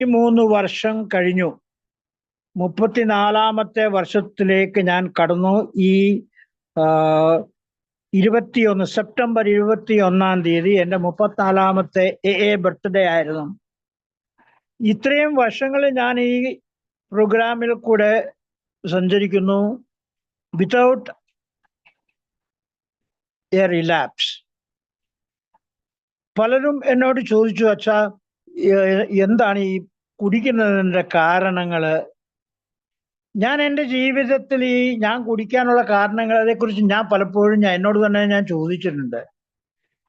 3 വർഷം കഴിഞ്ഞു. 34ാമത്തെ വർഷത്തിലേക്ക് ഞാൻ കടന്നു. ഈ 21 സെപ്റ്റംബർ 21-ാം തീയതി എൻ്റെ 34ാമത്തെ ബർത്ത്ഡേ ആയിരുന്നു. ഇത്രയും വർഷങ്ങളിൽ ഞാൻ ഈ പ്രോഗ്രാമിൽ കൂടെ സഞ്ചരിക്കുന്നു വിതൗട്ട് എ റിലാപ്സ്. പലരും എന്നോട് ചോദിച്ചു, അച്ഛാ എന്താണ് ഈ കുടിക്കുന്നതിൻ്റെ കാരണങ്ങൾ? ഞാൻ എൻ്റെ ജീവിതത്തിൽ ഞാൻ കുടിക്കാനുള്ള കാരണങ്ങൾ അതേക്കുറിച്ച് ഞാൻ പലപ്പോഴും എന്നോട് തന്നെ ഞാൻ ചോദിച്ചിട്ടുണ്ട്.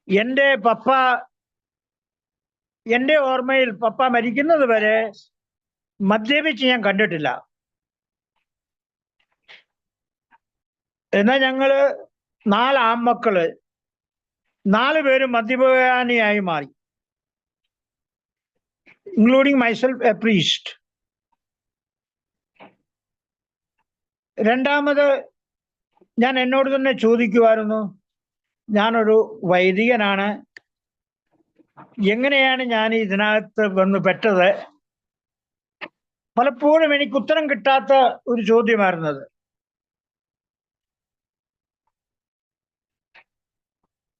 എൻ്റെ പപ്പ, എൻ്റെ ഓർമ്മയിൽ പപ്പ മരിക്കുന്നത് വരെ മദ്യപിച്ച് ഞാൻ കണ്ടിട്ടില്ല. എന്നാൽ ഞങ്ങള് 4 ആൺമക്കള് 4 പേരും മദ്യപാനിയായി മാറി, ഇൻക്ലൂഡിങ് മൈസെൽഫ് എ പ്രീസ്റ്റ്. രണ്ടാമത് ഞാൻ എന്നോട് തന്നെ ചോദിക്കുമായിരുന്നു, ഞാനൊരു വൈദികനാണ്, എങ്ങനെയാണ് ഞാൻ ഇതിനകത്ത് വന്ന് പെട്ടത്? പലപ്പോഴും എനിക്ക് ഉത്തരം കിട്ടാത്ത ഒരു ചോദ്യമായിരുന്നത്.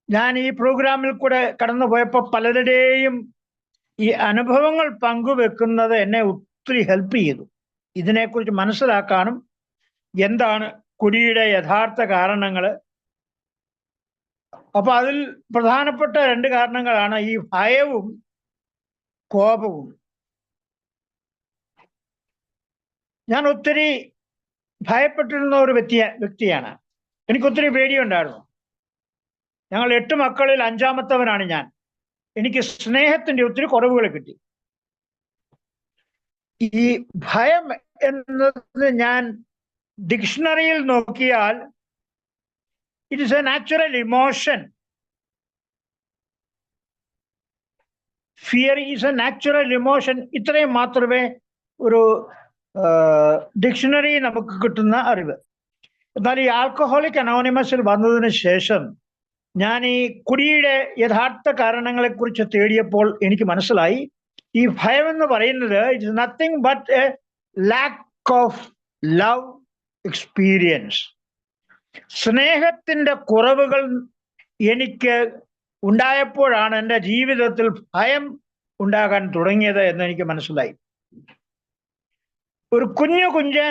ഞാൻ ഈ പ്രോഗ്രാമിൽ കൂടെ കടന്നു പോയപ്പോൾ പലരുടെയും ഈ അനുഭവങ്ങൾ പങ്കുവെക്കുന്നത് എന്നെ ഒത്തിരി ഹെൽപ്പ് ചെയ്തു, ഇതിനെക്കുറിച്ച് മനസ്സിലാക്കാനും എന്താണ് കുടിയുടെ യഥാർത്ഥ കാരണങ്ങൾ. അപ്പൊ അതിൽ പ്രധാനപ്പെട്ട 2 കാരണങ്ങളാണ് ഈ ഭയവും കോപവും. ഞാൻ ഒത്തിരി ഭയപ്പെട്ടിരുന്ന ഒരു വ്യക്തിയാണ്. എനിക്കൊത്തിരി പേടിയുണ്ടായിരുന്നു. ഞങ്ങൾ 8 മക്കളിൽ 5ാമത്തവനാണ് ഞാൻ. എനിക്ക് സ്നേഹത്തിന്റെ ഒത്തിരി കുറവുകൾ കിട്ടി. ഈ ഭയം എന്നത് ഞാൻ ഡിക്ഷണറിയിൽ നോക്കിയാൽ it is A natural emotion. Fear is A natural emotion. ഇത്രയും മാത്രമേ ഒരു ഡിക്ഷണറി നമുക്ക് കിട്ടുന്ന അറിവ്. എന്നാൽ ഈ ആൽക്കഹോളിക് അനോണിമസിൽ വന്നതിന് ശേഷം ഞാൻ ഈ കുടിയുടെ യഥാർത്ഥ കാരണങ്ങളെ കുറിച്ച് തേടിയപ്പോൾ എനിക്ക് മനസ്സിലായി, ഈ ഭയം എന്ന് പറയുന്നത് it's nothing but A lack of love experience. സ്നേഹത്തിന്റെ കുറവുകൾ എനിക്ക് ഉണ്ടായപ്പോഴാണ് എൻ്റെ ജീവിതത്തിൽ ഭയം ഉണ്ടാകാൻ തുടങ്ങിയത് എന്ന് എനിക്ക് മനസ്സിലായി. ഒരു കുഞ്ഞ്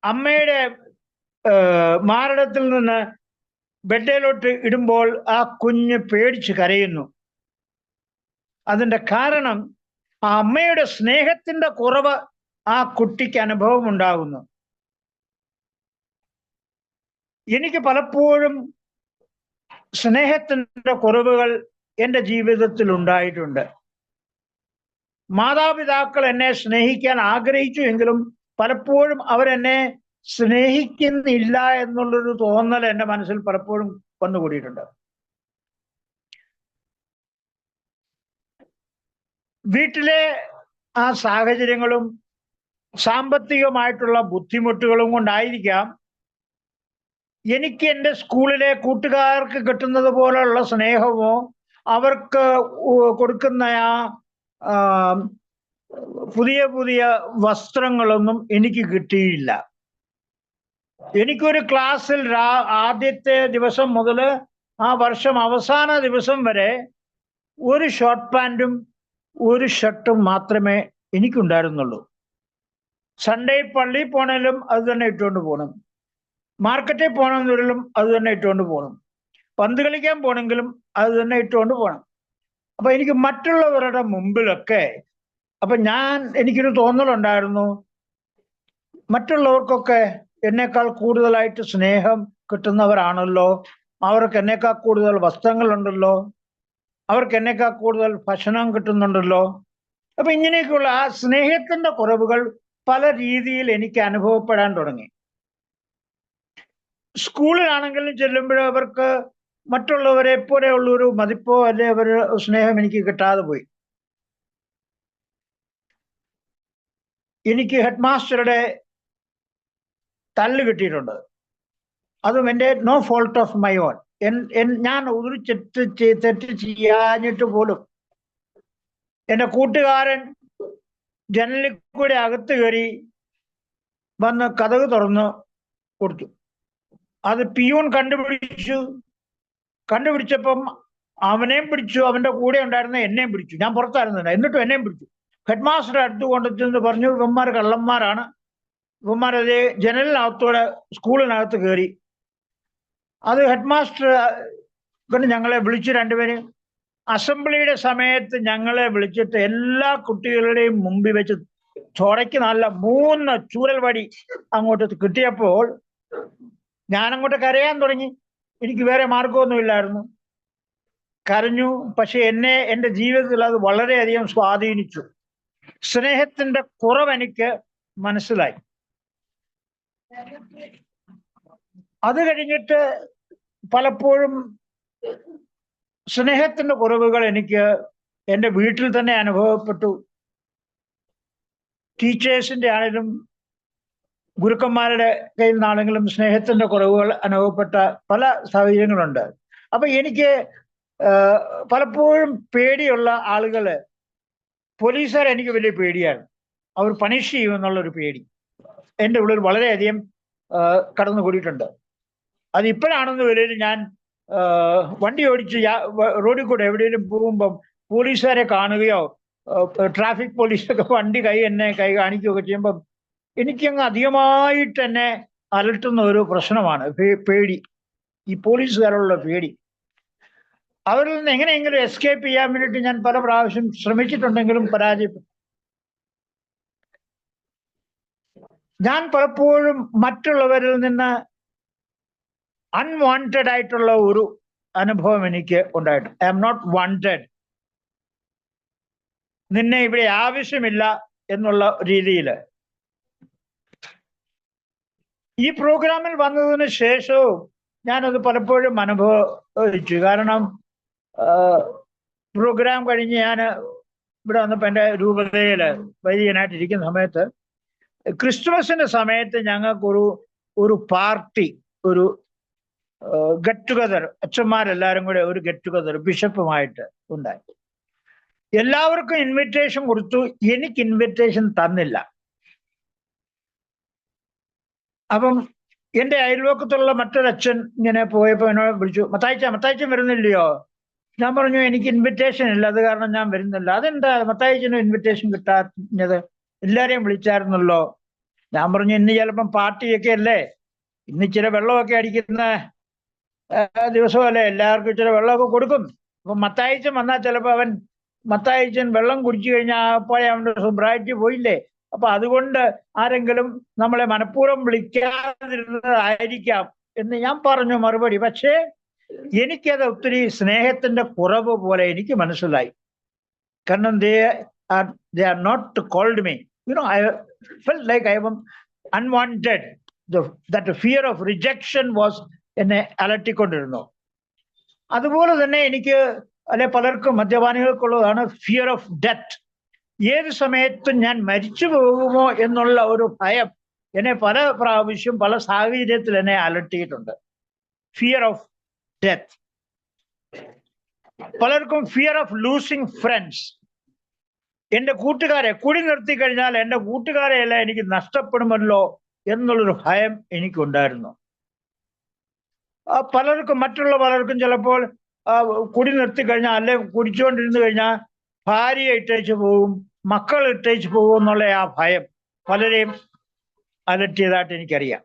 അമ്മയുടെ മാറിടത്തിൽ നിന്ന് ബെഡിലോട്ട് ഇടുമ്പോൾ ആ കുഞ്ഞ് പേടിച്ച് കരയുന്നു. അതിൻ്റെ കാരണം ആ അമ്മയുടെ സ്നേഹത്തിന്റെ കുറവ് ആ കുട്ടിക്ക് അനുഭവം ഉണ്ടാകുന്നു. എനിക്ക് പലപ്പോഴും സ്നേഹത്തിന്റെ കുറവുകൾ എൻ്റെ ജീവിതത്തിൽ ഉണ്ടായിട്ടുണ്ട്. മാതാപിതാക്കൾ എന്നെ സ്നേഹിക്കാൻ ആഗ്രഹിച്ചു എങ്കിലും പലപ്പോഴും അവരെന്നെ സ്നേഹിക്കുന്നില്ല എന്നുള്ളൊരു തോന്നൽ എൻ്റെ മനസ്സിൽ പലപ്പോഴും വന്നുകൂടിയിട്ടുണ്ട്. വീട്ടിലെ ആ സാഹചര്യങ്ങളും സാമ്പത്തികമായിട്ടുള്ള ബുദ്ധിമുട്ടുകളും കൊണ്ടായിരിക്കാം എനിക്ക് എൻ്റെ സ്കൂളിലെ കൂട്ടുകാർക്ക് കിട്ടുന്നത് പോലുള്ള സ്നേഹമോ അവർക്ക് കൊടുക്കുന്ന പുതിയ പുതിയ വസ്ത്രങ്ങളൊന്നും എനിക്ക് കിട്ടിയില്ല. എനിക്കൊരു ക്ലാസ്സിൽ ആദ്യത്തെ ദിവസം മുതൽ ആ വർഷം അവസാന ദിവസം വരെ ഒരു ഷോർട്ട് പാൻറ്റും ഒരു ഷർട്ടും മാത്രമേ എനിക്കുണ്ടായിരുന്നുള്ളൂ. സൺഡേ പള്ളിയിൽ പോണെങ്കിലും അത് തന്നെ ഇട്ടുകൊണ്ട് പോകണം, മാർക്കറ്റിൽ പോകണമെങ്കിലും അത് തന്നെ ഇട്ടുകൊണ്ട് പോകണം, പന്ത് കളിക്കാൻ പോകണമെങ്കിലും അത് തന്നെ ഇട്ടുകൊണ്ട് പോകണം. അപ്പൊ എനിക്ക് മറ്റുള്ളവരുടെ മുമ്പിലൊക്കെ എനിക്കൊരു തോന്നലുണ്ടായിരുന്നു, മറ്റുള്ളവർക്കൊക്കെ എന്നേക്കാൾ കൂടുതലായിട്ട് സ്നേഹം കിട്ടുന്നവരാണല്ലോ, അവർക്ക് എന്നേക്കാൾ കൂടുതൽ വസ്ത്രങ്ങളുണ്ടല്ലോ, അവർക്ക് എന്നേക്കാൾ കൂടുതൽ ഭക്ഷണം കിട്ടുന്നുണ്ടല്ലോ. അപ്പൊ ഇങ്ങനെയൊക്കെയുള്ള ആ സ്നേഹത്തിന്റെ കുറവുകൾ പല രീതിയിൽ എനിക്ക് അനുഭവപ്പെടാൻ തുടങ്ങി. സ്കൂളിലാണെങ്കിലും ചെല്ലുമ്പോഴും അവർക്ക് മറ്റുള്ളവരെ പോലെയുള്ളൊരു മതിപ്പോ അല്ലെ ഒരു സ്നേഹം എനിക്ക് കിട്ടാതെ പോയി. എനിക്ക് ഹെഡ് മാസ്റ്ററുടെ തല്ല് കിട്ടിയിട്ടുണ്ട്. അതും എൻ്റെ no fault of my own. ഞാൻ ഒരു തെറ്റ് ചെയ്യാഞ്ഞിട്ട് പോലും എൻ്റെ കൂട്ടുകാരൻ ജനലിൽ കൂടെ അകത്ത് കയറി വന്ന് കതക് തുറന്ന് കൊടുത്തു. അത് പിയൂൺ കണ്ടുപിടിച്ചപ്പം അവനെയും പിടിച്ചു, അവന്റെ കൂടെ ഉണ്ടായിരുന്ന എന്നെയും പിടിച്ചു. ഞാൻ പുറത്തായിരുന്നില്ല, എന്നിട്ടും എന്നെയും പിടിച്ചു. ഹെഡ് മാസ്റ്റർ അടുത്ത് കൊണ്ടെന്ന് പറഞ്ഞു, ഇവന്മാർ കള്ളന്മാരാണ്, ഇവന്മാരത് ജനലിനകത്തൂടെ സ്കൂളിനകത്ത് കയറി. അത് ഹെഡ് മാസ്റ്റർ ഞങ്ങളെ വിളിച്ചു, രണ്ടുപേരും അസംബ്ലിയുടെ സമയത്ത് ഞങ്ങളെ വിളിച്ചിട്ട് എല്ലാ കുട്ടികളുടെയും മുമ്പിൽ വെച്ച് ചോടയ്ക്ക് നല്ല 3 ചൂരൽ വടി അങ്ങോട്ട് കിട്ടിയപ്പോൾ ഞാനങ്ങോട്ട് കരയാൻ തുടങ്ങി. എനിക്ക് വേറെ മാർഗമൊന്നുമില്ലായിരുന്നു. കരഞ്ഞു. പക്ഷെ എൻ്റെ ജീവിതത്തിൽ അത് വളരെയധികം സ്വാധീനിച്ചു. സ്നേഹത്തിന്റെ കുറവ് എനിക്ക് മനസ്സിലായി. അത് കഴിഞ്ഞിട്ട് പലപ്പോഴും സ്നേഹത്തിന്റെ കുറവുകൾ എനിക്ക് എൻ്റെ വീട്ടിൽ തന്നെ അനുഭവപ്പെട്ടു. ടീച്ചേഴ്സിന്റെ ആണെങ്കിലും ഗുരുക്കന്മാരുടെ കയ്യിൽ നിന്നാണെങ്കിലും സ്നേഹത്തിന്റെ കുറവുകൾ അനുഭവപ്പെട്ട പല സാഹചര്യങ്ങളുണ്ട്. അപ്പൊ എനിക്ക് പലപ്പോഴും പേടിയുള്ള ആളുകള്, പോലീസുകാർ എനിക്ക് വലിയ പേടിയാണ്. അവർ പണിഷ് ചെയ്യുമെന്നുള്ളൊരു പേടി എൻ്റെ ഉള്ളിൽ വളരെയധികം കടന്നുകൂടിയിട്ടുണ്ട്. അത് ഇപ്പോഴാണെന്ന് വരെയും ഞാൻ വണ്ടി ഓടിച്ച് റോഡിൽ കൂടെ എവിടെയെങ്കിലും പോകുമ്പം പോലീസുകാരെ കാണുകയോ ട്രാഫിക് പോലീസൊക്കെ വണ്ടി എന്നെ കൈ കാണിക്കുകയൊക്കെ ചെയ്യുമ്പം എനിക്കങ്ങ് അധികമായിട്ട് എന്നെ അലട്ടുന്ന ഒരു പ്രശ്നമാണ് പേടി. ഈ പോലീസുകാരുള്ള പേടി. അവരിൽ നിന്ന് എങ്ങനെയെങ്കിലും എസ്കേപ്പ് ചെയ്യാൻ വേണ്ടിയിട്ട് ഞാൻ പല പ്രാവശ്യം ശ്രമിച്ചിട്ടുണ്ടെങ്കിലും പരാജയപ്പെട്ടു. ഞാൻ പലപ്പോഴും മറ്റുള്ളവരിൽ നിന്ന് അൺവാണ്ടഡ് ആയിട്ടുള്ള ഒരു അനുഭവം എനിക്ക് ഉണ്ടായിട്ടുണ്ട്. ഐ ആം നോട്ട് വാണ്ടഡ്, നിന്നെ ഇവിടെ ആവശ്യമില്ല എന്നുള്ള രീതിയിൽ. ഈ പ്രോഗ്രാമിൽ വന്നതിന് ശേഷവും ഞാനത് പലപ്പോഴും അനുഭവിച്ചു. കാരണം പ്രോഗ്രാം കഴിഞ്ഞ് ഞാൻ ഇവിടെ വന്നപ്പോൾ എൻ്റെ രൂപതയിൽ വൈദികനായിട്ടിരിക്കുന്ന സമയത്ത് ക്രിസ്തുമസിന്റെ സമയത്ത് ഞങ്ങൾക്കൊരു പാർട്ടി, ഒരു ഗെറ്റ് ടുഗദർ, അച്ഛന്മാരെല്ലാവരും കൂടെ ഒരു ഗെറ്റ് ടുഗദർ ബിഷപ്പുമായിട്ട് ഉണ്ടായി. എല്ലാവർക്കും ഇൻവിറ്റേഷൻ കൊടുത്തു, എനിക്ക് ഇൻവിറ്റേഷൻ തന്നില്ല. അപ്പം എൻ്റെ അയൽവക്കത്തുള്ള മറ്റൊരച്ഛൻ ഇങ്ങനെ പോയപ്പോൾ എന്നോട് വിളിച്ചു, മത്തായിച്ചൻ വരുന്നില്ലയോ? ഞാൻ പറഞ്ഞു, എനിക്ക് ഇൻവിറ്റേഷൻ ഇല്ല, അത് കാരണം ഞാൻ വരുന്നില്ല. അതെന്താ മത്തായിച്ചനും ഇൻവിറ്റേഷൻ കിട്ടാഞ്ഞത്? എല്ലാരെയും വിളിച്ചായിരുന്നല്ലോ. ഞാൻ പറഞ്ഞു, ഇന്ന് ചിലപ്പം പാർട്ടിയൊക്കെ അല്ലേ, ഇന്ന് ഇച്ചിരി വെള്ളമൊക്കെ അടിക്കുന്ന ദിവസമല്ലേ, എല്ലാവർക്കും ഇച്ചിരി വെള്ളമൊക്കെ കൊടുക്കും. അപ്പൊ മത്തായിച്ചൻ വന്നാൽ ചിലപ്പോൾ മത്തായിച്ചൻ വെള്ളം കുടിച്ചു കഴിഞ്ഞാൽ അപ്പോഴേ അവൻ്റെ സൊബ്രായിറ്റി പോയില്ലേ. അപ്പൊ അതുകൊണ്ട് ആരെങ്കിലും നമ്മളെ മനഃപൂർവ്വം വിളിക്കാതിരുന്നതായിരിക്കാം എന്ന് ഞാൻ പറഞ്ഞു മറുപടി. പക്ഷേ എനിക്കത് ഒത്തിരി സ്നേഹത്തിന്റെ കുറവ് പോലെ എനിക്ക് മനസ്സിലായി. കാരണം they are not called me. I felt like I was unwanted. That fear of rejection was എന്നെ അലട്ടിക്കൊണ്ടിരുന്നു. അതുപോലെ തന്നെ എനിക്ക് പലർക്കും മദ്യപാനികൾക്കുള്ളതാണ് ഫിയർ ഓഫ് ഡെത്ത്. ഏത് സമയത്തും ഞാൻ മരിച്ചു പോകുമോ എന്നുള്ള ഒരു ഭയം എന്നെ പല പ്രാവശ്യം പല സാഹചര്യത്തിൽ എന്നെ അലട്ടിയിട്ടുണ്ട്. Fear of death. പലർക്കും ഫിയർ ഓഫ് ലൂസിങ് ഫ്രണ്ട്സ്. എൻ്റെ കൂട്ടുകാരെ കൂടി നിർത്തി കഴിഞ്ഞാൽ എൻ്റെ കൂട്ടുകാരെ എല്ലാം എനിക്ക് നഷ്ടപ്പെടുമല്ലോ എന്നുള്ളൊരു ഭയം എനിക്കുണ്ടായിരുന്നു. മറ്റുള്ള പലർക്കും ചിലപ്പോൾ കുടി നിർത്തി കഴിഞ്ഞാൽ, അല്ലെ കുടിച്ചുകൊണ്ടിരുന്നു കഴിഞ്ഞാൽ ഭാര്യയെ ഇട്ടേച്ച് പോകും, മക്കൾ ഇട്ടേച്ച് പോകും എന്നുള്ള ആ ഭയം പലരെയും അലട്ടിയതായിട്ട് എനിക്കറിയാം.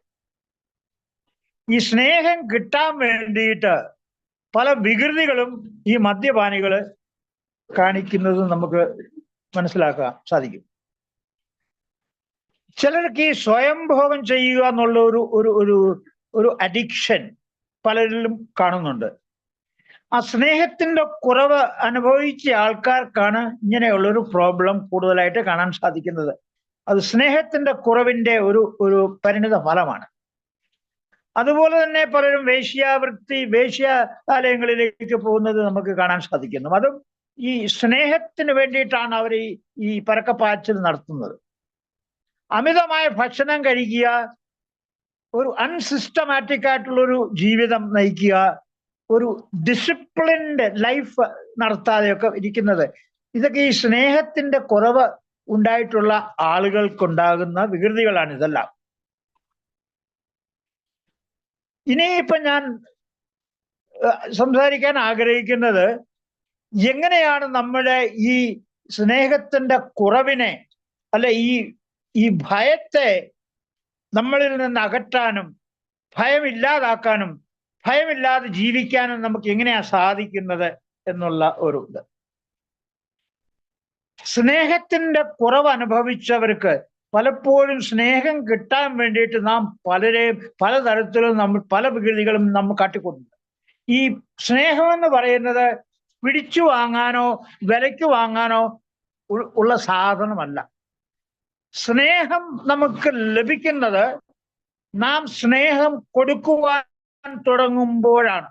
ഈ സ്നേഹം കിട്ടാൻ വേണ്ടിയിട്ട് പല വികൃതികളും ഈ മദ്യപാനികള് കാണിക്കുന്നത് നമുക്ക് മനസ്സിലാക്കാൻ സാധിക്കും. ചിലർക്ക് ഈ സ്വയംഭോഗം ചെയ്യുക എന്നുള്ള ഒരു അഡിക്ഷൻ പലരിലും കാണുന്നുണ്ട്. ആ സ്നേഹത്തിന്റെ കുറവ് അനുഭവിച്ച ആൾക്കാർക്കാണ് ഇങ്ങനെയുള്ളൊരു പ്രോബ്ലം കൂടുതലായിട്ട് കാണാൻ സാധിക്കുന്നത്. അത് സ്നേഹത്തിന്റെ കുറവിന്റെ ഒരു പരിണിത ഫലമാണ്. അതുപോലെ തന്നെ പലരും വേശ്യാലയങ്ങളിലേക്ക് പോകുന്നത് നമുക്ക് കാണാൻ സാധിക്കുന്നു. അതും ഈ സ്നേഹത്തിന് വേണ്ടിയിട്ടാണ് അവർ ഈ പരക്കപ്പാച്ചിൽ നടത്തുന്നത്. അമിതമായ ഭക്ഷണം കഴിക്കുക, ഒരു അൺസിസ്റ്റമാറ്റിക് ആയിട്ടുള്ളൊരു ജീവിതം നയിക്കുക, ഒരു ഡിസിപ്ലിൻഡ് ലൈഫ് നടത്താതെയൊക്കെ ഇരിക്കുന്നത്, ഇതൊക്കെ ഈ സ്നേഹത്തിന്റെ കുറവ് ഉണ്ടായിട്ടുള്ള ആളുകൾക്കുണ്ടാകുന്ന വികൃതികളാണ് ഇതെല്ലാം. ഇനിയിപ്പൊ ഞാൻ സംസാരിക്കാൻ ആഗ്രഹിക്കുന്നത് എങ്ങനെയാണ് നമ്മുടെ ഈ സ്നേഹത്തിന്റെ കുറവിനെ, അല്ലെ ഈ ഭയത്തെ നമ്മളിൽ നിന്ന് അകറ്റാനും ഭയമില്ലാതാക്കാനും ഭയമില്ലാതെ ജീവിക്കാനും നമുക്ക് എങ്ങനെയാ സാധിക്കുന്നത് എന്നുള്ള ഒരു ഇത്. സ്നേഹത്തിന്റെ കുറവ് അനുഭവിച്ചവർക്ക് പലപ്പോഴും സ്നേഹം കിട്ടാൻ വേണ്ടിയിട്ട് നാം പലരെയും പലതരത്തിലും നമ്മൾ പല വികൃതികളും നമ്മൾ കാട്ടിക്കൊടുക്കുന്നു. ഈ സ്നേഹമെന്ന് പറയുന്നത് പിടിച്ചു വാങ്ങാനോ വിലയ്ക്ക് വാങ്ങാനോ ഉള്ള സാധനമല്ല. സ്നേഹം നമുക്ക് ലഭിക്കുന്നത് നാം സ്നേഹം കൊടുക്കുവാൻ തുടങ്ങുമ്പോഴാണ്.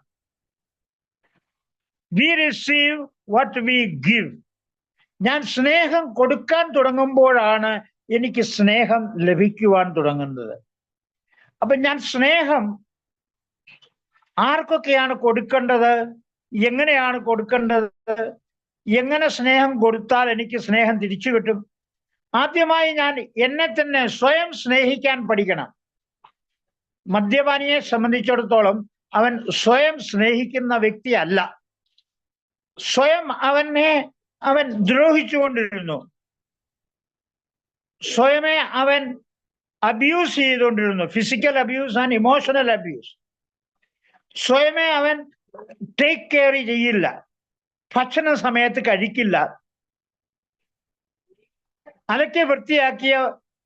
We receive what we give. ഞാൻ സ്നേഹം കൊടുക്കാൻ തുടങ്ങുമ്പോഴാണ് എനിക്ക് സ്നേഹം ലഭിക്കുവാൻ തുടങ്ങുന്നത്. അപ്പൊ ഞാൻ സ്നേഹം ആർക്കൊക്കെയാണ് കൊടുക്കേണ്ടത്, എങ്ങനെയാണ് കൊടുക്കേണ്ടത്, എങ്ങനെ സ്നേഹം കൊടുത്താൽ എനിക്ക് സ്നേഹം തിരിച്ചു കിട്ടും? ആദ്യമായി ഞാൻ എന്നെ തന്നെ സ്വയം സ്നേഹിക്കാൻ പഠിക്കണം. മദ്യപാനിയെ സംബന്ധിച്ചിടത്തോളം അവൻ സ്വയം സ്നേഹിക്കുന്ന വ്യക്തിയല്ല. സ്വയം അവൻ ദ്രോഹിച്ചുകൊണ്ടിരുന്നു. സ്വയമേ അവൻ അബ്യൂസ് ചെയ്തുകൊണ്ടിരുന്നു. Physical abuse and emotional abuse. സ്വയമേ അവൻ ടേക്ക് കെയർ ചെയ്യില്ല. ഭക്ഷണ സമയത്ത് കഴിക്കില്ല. അലക്കി വൃത്തിയാക്കിയ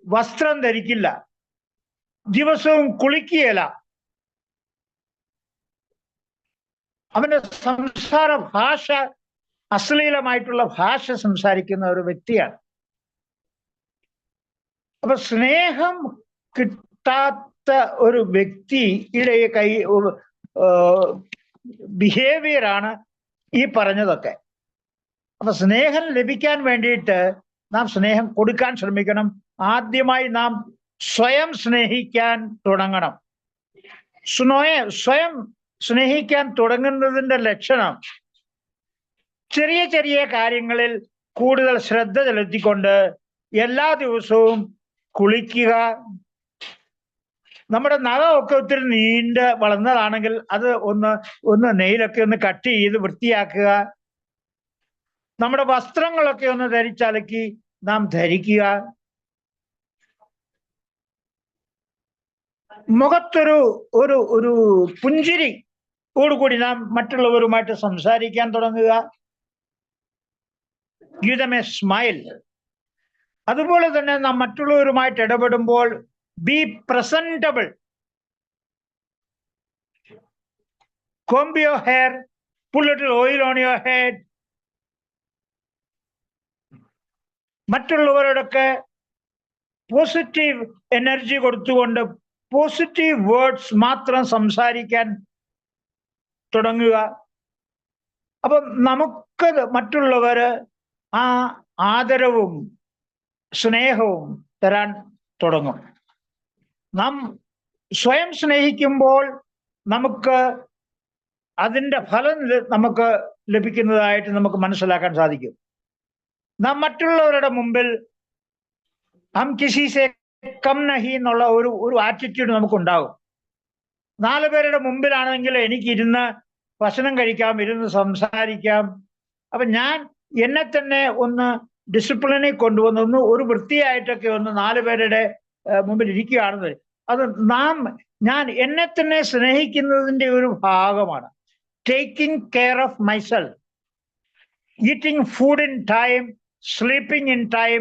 വസ്ത്രം ധരിക്കില്ല. ദിവസവും കുളിക്കുകയില്ല. അവന്റെ സംസാര ഭാഷ അശ്ലീലമായിട്ടുള്ള ഭാഷ സംസാരിക്കുന്ന ഒരു വ്യക്തിയാണ്. അപ്പൊ സ്നേഹം കിട്ടാത്ത ഒരു വ്യക്തിയുടെ ബിഹേവിയറാണ് ഈ പറഞ്ഞതൊക്കെ. അപ്പൊ സ്നേഹം ലഭിക്കാൻ വേണ്ടിയിട്ട് നാം സ്നേഹം കൊടുക്കാൻ ശ്രമിക്കണം. ആദ്യമായി നാം സ്വയം സ്നേഹിക്കാൻ തുടങ്ങണം. സ്വയം സ്നേഹിക്കാൻ തുടങ്ങുന്നതിന്റെ ലക്ഷണം ചെറിയ ചെറിയ കാര്യങ്ങളിൽ കൂടുതൽ ശ്രദ്ധ ചെലുത്തിക്കൊണ്ട് എല്ലാ ദിവസവും കുളിക്കുക. നമ്മുടെ നഖമൊക്കെ ഒത്തിരി നീണ്ട് വളർന്നതാണെങ്കിൽ അത് ഒന്ന് നെയിലൊക്കെ ഒന്ന് കട്ട് ചെയ്ത് വൃത്തിയാക്കുക. നമ്മുടെ വസ്ത്രങ്ങളൊക്കെ ഒന്ന് ധരിച്ചലക്കി നാം ധരിക്കുക. മുഖത്തൊരു ഒരു ഒരു പുഞ്ചിരി ഓടുകൂടി നാം മറ്റുള്ളവരുമായിട്ട് സംസാരിക്കാൻ തുടങ്ങുക. Give them a smile. അതുപോലെ തന്നെ നാം മറ്റുള്ളവരുമായിട്ട് ഇടപെടുമ്പോൾ be presentable. Comb your hair, put little oil on your head. മറ്റുള്ളവരോടൊക്കെ പോസിറ്റീവ് എനർജി കൊടുത്തുകൊണ്ട് പോസിറ്റീവ് വേർഡ്സ് മാത്രം സംസാരിക്കാൻ തുടങ്ങുക. അപ്പൊ നമുക്ക് മറ്റുള്ളവര് ആ ആദരവും സ്നേഹവും തരാൻ തുടങ്ങും. നാം സ്വയം സ്നേഹിക്കുമ്പോൾ നമുക്ക് അതിൻ്റെ ഫലം നമുക്ക് ലഭിക്കുന്നതായിട്ട് നമുക്ക് മനസ്സിലാക്കാൻ സാധിക്കും. നാം മറ്റുള്ളവരുടെ മുമ്പിൽ ഹം കിസി സേ കം നഹി എന്നുള്ള ഒരു ആറ്റിറ്റ്യൂഡ് നമുക്കുണ്ടാകും. 4 പേരുടെ മുമ്പിലാണെങ്കിൽ എനിക്ക് ഇരുന്ന് ഭക്ഷണം കഴിക്കാം, ഇരുന്ന് സംസാരിക്കാം. അപ്പൊ ഞാൻ എന്നെ തന്നെ ഒന്ന് ഡിസിപ്ലിനിൽ കൊണ്ടുവന്ന് ഒരു വൃത്തിയായിട്ടൊക്കെ 4 പേരുടെ മുമ്പിൽ ഇരിക്കുകയാണെന്ന് അത് ഞാൻ എന്നെ തന്നെ സ്നേഹിക്കുന്നതിന്റെ ഒരു ഭാഗമാണ്. Taking care of myself, eating food in time, sleeping in time,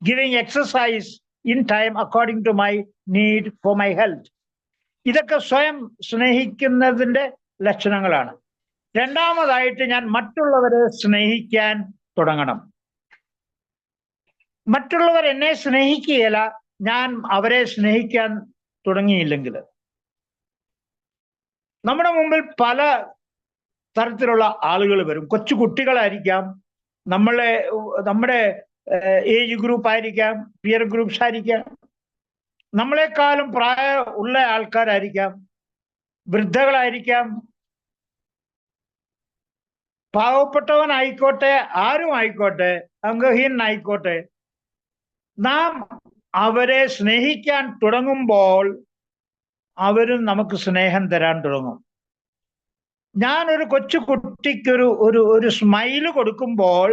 giving exercise in time according to my need for my health. ഇതൊക്കെ സ്വയം സ്നേഹിക്കുന്നതിന്റെ ലക്ഷണങ്ങളാണ്. രണ്ടാമതായിട്ട് ഞാൻ മറ്റുള്ളവരെ സ്നേഹിക്കാൻ തുടങ്ങണം. മറ്റുള്ളവർ എന്നെ സ്നേഹിക്കുകയില്ല ഞാൻ അവരെ സ്നേഹിക്കാൻ തുടങ്ങിയില്ലെങ്കിൽ. നമ്മുടെ മുമ്പിൽ പല തരത്തിലുള്ള ആളുകൾ വരും. കൊച്ചു കുട്ടികളായിരിക്കാം, നമ്മുടെ ഏജ് ഗ്രൂപ്പ് ആയിരിക്കാം, പിയർ ഗ്രൂപ്പ്സ് ആയിരിക്കാം, നമ്മളെക്കാളും പ്രായം ഉള്ള ആൾക്കാരായിരിക്കാം, വൃദ്ധകളായിരിക്കാം, പാവപ്പെട്ടവനായിക്കോട്ടെ, ആരും ആയിക്കോട്ടെ, അംഗഹീനായിക്കോട്ടെ, നാം അവരെ സ്നേഹിക്കാൻ തുടങ്ങുമ്പോൾ അവരും നമുക്ക് സ്നേഹം തരാൻ തുടങ്ങും. ഞാനൊരു കൊച്ചു കുട്ടിക്കൊരു ഒരു സ്മൈല് കൊടുക്കുമ്പോൾ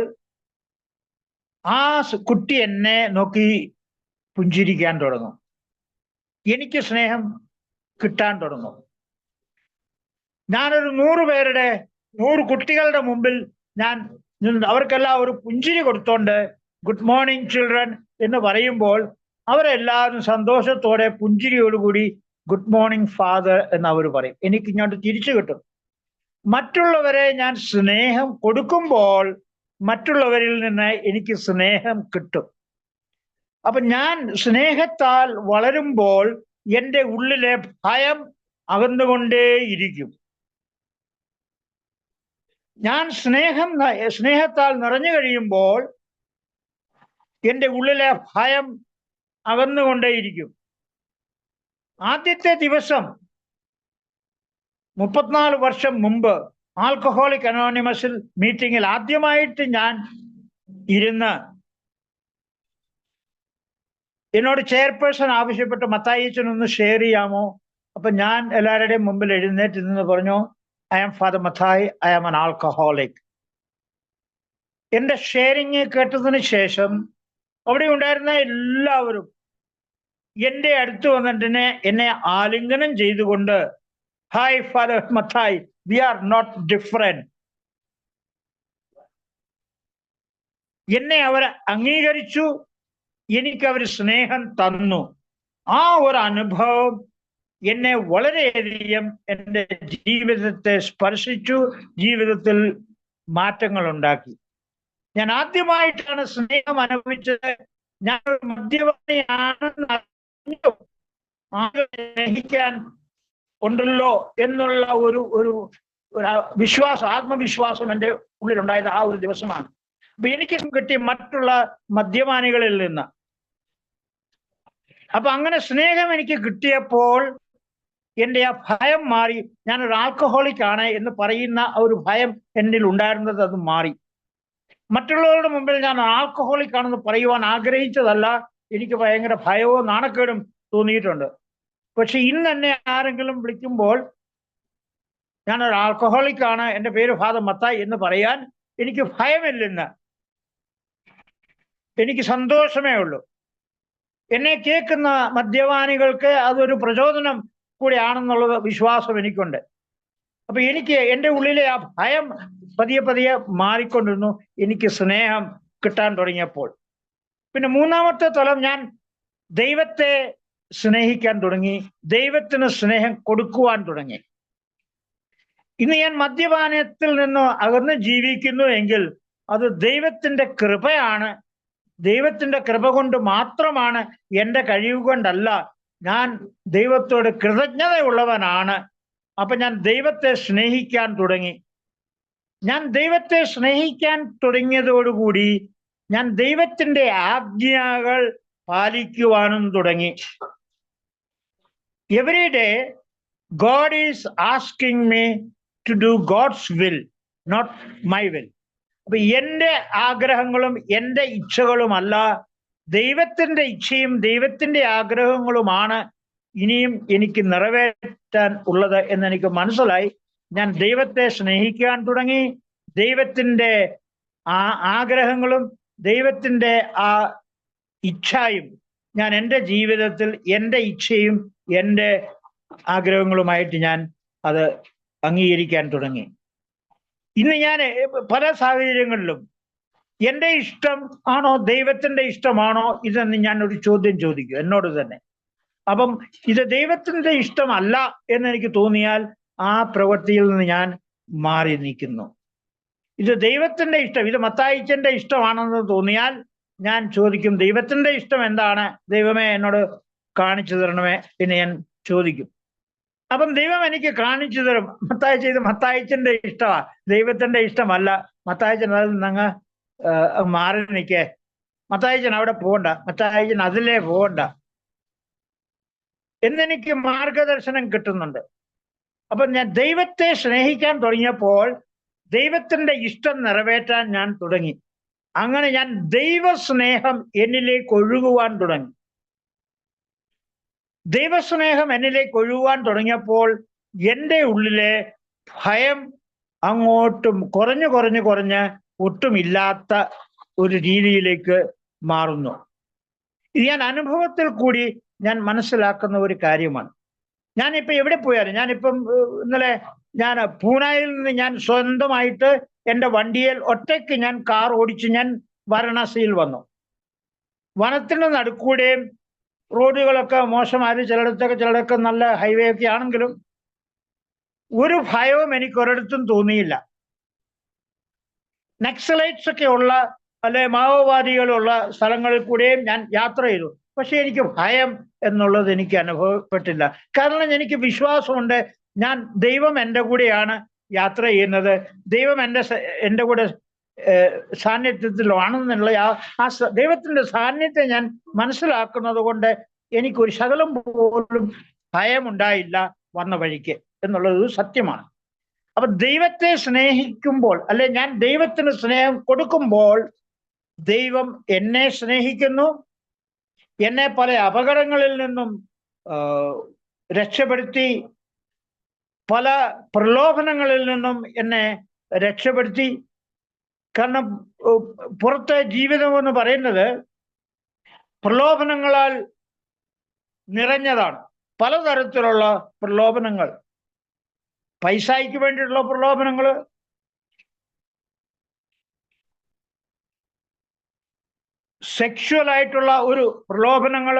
ആ കുട്ടി എന്നെ നോക്കി പുഞ്ചിരിക്കാൻ തുടങ്ങും. എനിക്ക് സ്നേഹം കിട്ടാൻ തുടങ്ങും. ഞാനൊരു 100 കുട്ടികളുടെ മുമ്പിൽ ഞാൻ അവർക്കെല്ലാം ഒരു പുഞ്ചിരി കൊടുത്തോണ്ട് ഗുഡ് മോർണിംഗ് ചിൽഡ്രൻ എന്ന് പറയുമ്പോൾ അവരെല്ലാവരും സന്തോഷത്തോടെ പുഞ്ചിരിയോടുകൂടി ഗുഡ് മോർണിംഗ് ഫാദർ എന്ന് അവർ പറയും. എനിക്ക് ഇങ്ങോട്ട് തിരിച്ചു കിട്ടും. മറ്റുള്ളവരെ ഞാൻ സ്നേഹം കൊടുക്കുമ്പോൾ മറ്റുള്ളവരിൽ നിന്ന് എനിക്ക് സ്നേഹം കിട്ടും. അപ്പൊ ഞാൻ സ്നേഹത്താൽ വളരുമ്പോൾ എൻ്റെ ഉള്ളിലെ ഭയം അകന്നുകൊണ്ടേയിരിക്കും. ഞാൻ സ്നേഹത്താൽ നിറഞ്ഞു കഴിയുമ്പോൾ എൻ്റെ ഉള്ളിലെ ഭയം അകന്നുകൊണ്ടേയിരിക്കും. ആദ്യത്തെ ദിവസം 34 വർഷം മുമ്പ് ആൽക്കഹോളിക് അനോണിമസിൽ മീറ്റിങ്ങിൽ ആദ്യമായിട്ട് ഞാൻ ഇരുന്ന് എന്നോട് ചെയർപേഴ്സൺ ആവശ്യപ്പെട്ട് മത്തായിച്ചൻ ഒന്ന് ഷെയർ ചെയ്യാമോ? അപ്പൊ ഞാൻ എല്ലാവരുടെയും മുമ്പിൽ എഴുന്നേറ്റ് നിന്ന് പറഞ്ഞു, I am Father Mathai, I am an alcoholic. എന്റെ ഷെയറിങ് കേട്ടതിന് ശേഷം അവിടെ ഉണ്ടായിരുന്ന എല്ലാവരും എന്റെ അടുത്ത് വന്നിട്ട് എന്നെ ആലിംഗനം ചെയ്തുകൊണ്ട്, hi Father Mathai, we are not different. എന്നെ അവർ അംഗീകരിച്ചു, എനിക്ക് അവർ സ്നേഹം തന്നു. ആ ഒരു അനുഭവം എന്നെ വളരെയധികം എൻ്റെ ജീവിതത്തെ സ്പർശിച്ചു, ജീവിതത്തിൽ മാറ്റങ്ങൾ ഉണ്ടാക്കി. ഞാൻ ആദ്യമായിട്ടാണ് സ്നേഹം അനുഭവിച്ചത്. ഞാൻ ഒരു മദ്യപാനിയാണെന്ന് അറിഞ്ഞു. സ്നേഹിക്കാൻ ഉണ്ടല്ലോ എന്നുള്ള ഒരു ആത്മവിശ്വാസം എൻ്റെ ഉള്ളിലുണ്ടായത് ആ ഒരു ദിവസമാണ്. അപ്പൊ എനിക്ക് കിട്ടി മറ്റുള്ള മദ്യപാനികളിൽ നിന്ന്. അപ്പൊ അങ്ങനെ സ്നേഹം എനിക്ക് കിട്ടിയപ്പോൾ എൻ്റെ ആ ഭയം മാറി. ഞാനൊരു ആൽക്കഹോളിക് ആണ് എന്ന് പറയുന്ന ഒരു ഭയം എന്നിൽ ഉണ്ടായിരുന്നത് അത് മാറി. മറ്റുള്ളവരുടെ മുമ്പിൽ ഞാൻ ആൽക്കഹോളിക് ആണെന്ന് പറയുവാൻ ആഗ്രഹിച്ചതല്ല. എനിക്ക് ഭയങ്കര ഭയവും നാണക്കേടും തോന്നിയിട്ടുണ്ട്. പക്ഷെ ഇന്ന് എന്നെ ആരെങ്കിലും വിളിക്കുമ്പോൾ ഞാനൊരു ആൽക്കഹോളിക് ആണ്, എൻ്റെ പേര് ഫാദർ മത്തായി എന്ന് പറയാൻ എനിക്ക് ഭയമില്ലെന്ന്, എനിക്ക് സന്തോഷമേ ഉള്ളൂ. എന്നെ കേൾക്കുന്ന മദ്യപാനികൾക്ക് അതൊരു പ്രചോദനം കൂടിയാണെന്നുള്ള വിശ്വാസം എനിക്കുണ്ട്. അപ്പൊ എനിക്ക് എൻ്റെ ഉള്ളിലെ ആ ഭയം പതിയെ മാറിക്കൊണ്ടിരുന്നു, എനിക്ക് സ്നേഹം കിട്ടാൻ തുടങ്ങിയപ്പോൾ. പിന്നെ മൂന്നാമത്തെ തലം, ഞാൻ ദൈവത്തെ സ്നേഹിക്കാൻ തുടങ്ങി, ദൈവത്തിന് സ്നേഹം കൊടുക്കുവാൻ തുടങ്ങി. ഇന്ന് ഞാൻ മദ്യപാനത്തിൽ നിന്ന് അകന്ന് ജീവിക്കുന്നു എങ്കിൽ അത് ദൈവത്തിന്റെ കൃപയാണ്. ദൈവത്തിന്റെ കൃപ കൊണ്ട് മാത്രമാണ്, എൻ്റെ കഴിവ് കൊണ്ടല്ല. ഞാൻ ദൈവത്തോട് കൃതജ്ഞതയുള്ളവനാണ്. അപ്പൊ ഞാൻ ദൈവത്തെ സ്നേഹിക്കാൻ തുടങ്ങി. ഞാൻ ദൈവത്തെ സ്നേഹിക്കാൻ തുടങ്ങിയതോടുകൂടി ഞാൻ ദൈവത്തിന്റെ ആജ്ഞകൾ പാലിക്കുവാനും തുടങ്ങി. Every day God is asking me to do God's will, not my will. അപ്പൊ എൻ്റെ ആഗ്രഹങ്ങളും എൻ്റെ ഇച്ഛകളുമല്ല, ദൈവത്തിന്റെ ഇച്ഛയും ദൈവത്തിന്റെ ആഗ്രഹങ്ങളുമാണ് ഇനിയും എനിക്ക് നിറവേറ്റാൻ ഉള്ളത് എന്നെനിക്ക് മനസ്സിലായി. ഞാൻ ദൈവത്തെ സ്നേഹിക്കാൻ തുടങ്ങി. ദൈവത്തിന്റെ ആ ആഗ്രഹങ്ങളും ദൈവത്തിന്റെ ആ ഇച്ഛയും ഞാൻ എൻ്റെ ജീവിതത്തിൽ എൻ്റെ ഇച്ഛയും എൻ്റെ ആഗ്രഹങ്ങളുമായിട്ട് ഞാൻ അത് അംഗീകരിക്കാൻ തുടങ്ങി. ഇന്ന് ഞാൻ പല സാഹചര്യങ്ങളിലും എൻ്റെ ഇഷ്ടം ആണോ ദൈവത്തിന്റെ ഇഷ്ടമാണോ ഇതെന്ന് ഞാൻ ഒരു ചോദ്യം ചോദിക്കും എന്നോട് തന്നെ. അപ്പം ഇത് ദൈവത്തിന്റെ ഇഷ്ടമല്ല എന്നെനിക്ക് തോന്നിയാൽ ആ പ്രവൃത്തിയിൽ നിന്ന് ഞാൻ മാറി നിൽക്കുന്നു. ഇത് ദൈവത്തിന്റെ ഇഷ്ടം, ഇത് മത്തായിച്ചന്റെ ഇഷ്ടമാണെന്ന് തോന്നിയാൽ ഞാൻ ചോദിക്കും, ദൈവത്തിന്റെ ഇഷ്ടം എന്താണ്? ദൈവമേ എന്നോട് കാണിച്ചു തരണമേ എന്ന് ഞാൻ ചോദിക്കും. അപ്പം ദൈവം എനിക്ക് കാണിച്ചു തരും. മത്തായിച്ച ഇത് മത്തായിച്ചന്റെ ഇഷ്ടമാ, ദൈവത്തിന്റെ ഇഷ്ടമല്ല. മത്തായിച്ചൻ അതിൽ നിന്ന് മാറി നിൽക്കേ, മത്തായിച്ചൻ അവിടെ പോകണ്ട, മത്തായിച്ചൻ അതിലേ പോകണ്ട എന്നെനിക്ക് മാർഗദർശനം കിട്ടുന്നുണ്ട്. അപ്പൊ ഞാൻ ദൈവത്തെ സ്നേഹിക്കാൻ തുടങ്ങിയപ്പോൾ ദൈവത്തിന്റെ ഇഷ്ടം നിറവേറ്റാൻ ഞാൻ തുടങ്ങി. അങ്ങനെ ഞാൻ ദൈവസ്നേഹം എന്നിലേക്ക് ഒഴുകുവാൻ തുടങ്ങി. ദൈവസ്നേഹം എന്നിലേക്ക് ഒഴുകുവാൻ തുടങ്ങിയപ്പോൾ എൻ്റെ ഉള്ളിലെ ഭയം അങ്ങോട്ടും കുറഞ്ഞ് ഒട്ടുമില്ലാത്ത ഒരു രീതിയിലേക്ക് മാറുന്നു. ഇത് ഞാൻ അനുഭവത്തിൽ കൂടി ഞാൻ മനസ്സിലാക്കുന്ന ഒരു കാര്യമാണ്. ഞാനിപ്പോ എവിടെ പോയാലും, ഞാനിപ്പം ഇന്നലെ ഞാൻ പൂനെയിൽ നിന്ന് ഞാൻ സ്വന്തമായിട്ട് എൻ്റെ വണ്ടിയിൽ ഒറ്റയ്ക്ക് ഞാൻ കാർ ഓടിച്ച് ഞാൻ വാരണാസിയിൽ വന്നു. വനത്തിന്റെ നടുക്കൂടെയും റോഡുകളൊക്കെ മോശമായിരുന്നു, ചിലടത്തൊക്കെ നല്ല ഹൈവേ ഒക്കെ ആണെങ്കിലും ഒരു ഭയവും എനിക്ക് ഒരിടത്തും തോന്നിയില്ല. നക്സലൈറ്റ്സ് ഒക്കെ ഉള്ള അല്ലെ മാവോവാദികളുള്ള സ്ഥലങ്ങളിൽ കൂടെയും ഞാൻ യാത്ര ചെയ്തു. പക്ഷെ എനിക്ക് ഭയം എന്നുള്ളത് എനിക്ക് അനുഭവപ്പെട്ടില്ല. കാരണം എനിക്ക് വിശ്വാസമുണ്ട്, ഞാൻ ദൈവം എൻ്റെ കൂടെയാണ് യാത്ര ചെയ്യുന്നത്, ദൈവം എൻ്റെ കൂടെ സാന്നിധ്യത്തിലാണെന്നുള്ള ആ ദൈവത്തിന്റെ സാന്നിധ്യം ഞാൻ മനസ്സിലാക്കുന്നത് കൊണ്ട് എനിക്കൊരു ശകലം പോലും ഭയമുണ്ടായില്ല വന്ന വഴിക്ക് എന്നുള്ളത് സത്യമാണ്. അപ്പൊ ദൈവത്തെ സ്നേഹിക്കുമ്പോൾ, അല്ലെ ഞാൻ ദൈവത്തിന് സ്നേഹം കൊടുക്കുമ്പോൾ ദൈവം എന്നെ സ്നേഹിക്കുന്നു, എന്നെ പല അപകടങ്ങളിൽ നിന്നും രക്ഷപ്പെടുത്തി, പല പ്രലോഭനങ്ങളിൽ നിന്നും എന്നെ രക്ഷപ്പെടുത്തി. കാരണം പുറത്തെ ജീവിതം എന്ന് പറയുന്നത് പ്രലോഭനങ്ങളാൽ നിറഞ്ഞതാണ്. പലതരത്തിലുള്ള പ്രലോഭനങ്ങൾ, പൈസയ്ക്ക് വേണ്ടിയിട്ടുള്ള പ്രലോഭനങ്ങൾ, സെക്ഷുവൽ ആയിട്ടുള്ള ഒരു പ്രലോഭനങ്ങൾ,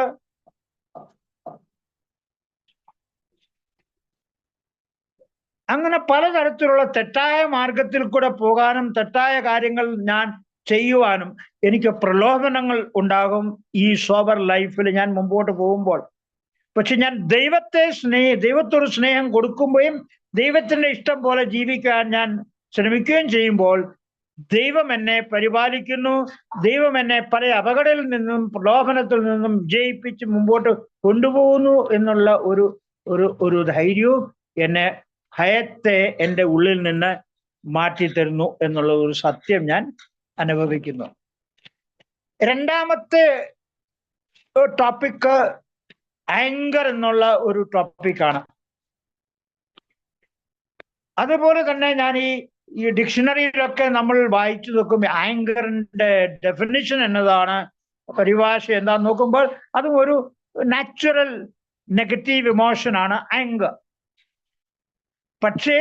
അങ്ങനെ പലതരത്തിലുള്ള തെറ്റായ മാർഗത്തിൽ കൂടെ പോകാനും തെറ്റായ കാര്യങ്ങൾ ഞാൻ ചെയ്യുവാനും എനിക്ക് പ്രലോഭനങ്ങൾ ഉണ്ടാകും ഈ സോബർ ലൈഫിൽ ഞാൻ മുമ്പോട്ട് പോകുമ്പോൾ. പക്ഷെ ഞാൻ ദൈവത്തോട് സ്നേഹം കൊടുക്കുമ്പോഴും ദൈവത്തിന്റെ ഇഷ്ടം പോലെ ജീവിക്കാൻ ഞാൻ ശ്രമിക്കുകയും ചെയ്യുമ്പോൾ ദൈവം എന്നെ പരിപാലിക്കുന്നു, ദൈവം എന്നെ പല അപകടത്തിൽ നിന്നും പ്രലോഭനത്തിൽ നിന്നും ജയിപ്പിച്ച് മുമ്പോട്ട് കൊണ്ടുപോകുന്നു എന്നുള്ള ഒരു ധൈര്യവും എന്നെ ഭയത്തെ എൻ്റെ ഉള്ളിൽ നിന്ന് മാറ്റിത്തരുന്നു എന്നുള്ള ഒരു സത്യം ഞാൻ അനുഭവിക്കുന്നു. രണ്ടാമത്തെ ടോപ്പിക്ക് ആങ്കർ എന്നുള്ള ഒരു ടോപ്പിക്കാണ്. അതുപോലെ തന്നെ ഞാൻ ഈ ഡിക്ഷണറിയിലൊക്കെ നമ്മൾ വായിച്ചു നോക്കുമ്പോൾ ആങ്കറിന്റെ ഡെഫിനിഷൻ എന്നതാണ്, പരിഭാഷ എന്താന്ന് നോക്കുമ്പോൾ അതും ഒരു നാച്ചുറൽ നെഗറ്റീവ് ഇമോഷനാണ് ആങ്കർ. പക്ഷേ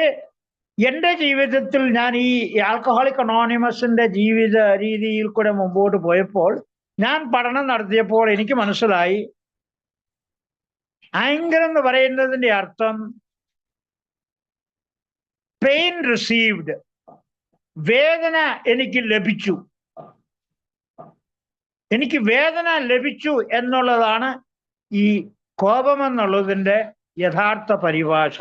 എൻ്റെ ജീവിതത്തിൽ ഞാൻ ഈ ആൽക്കഹോളിക് അനോണിമസിന്റെ ജീവിത രീതിയിൽ കൂടെ മുമ്പോട്ട് പോയപ്പോൾ, ഞാൻ പഠനം നടത്തിയപ്പോൾ എനിക്ക് മനസ്സിലായി ആങ്കർ എന്ന് പറയുന്നതിന്റെ അർത്ഥം പെയിൻ റിസീവ്ഡ്, വേദന എനിക്ക് ലഭിച്ചു, എനിക്ക് വേദന ലഭിച്ചു എന്നുള്ളതാണ് ഈ കോപം എന്നുള്ളതിന്റെ യഥാർത്ഥ പരിഭാഷ.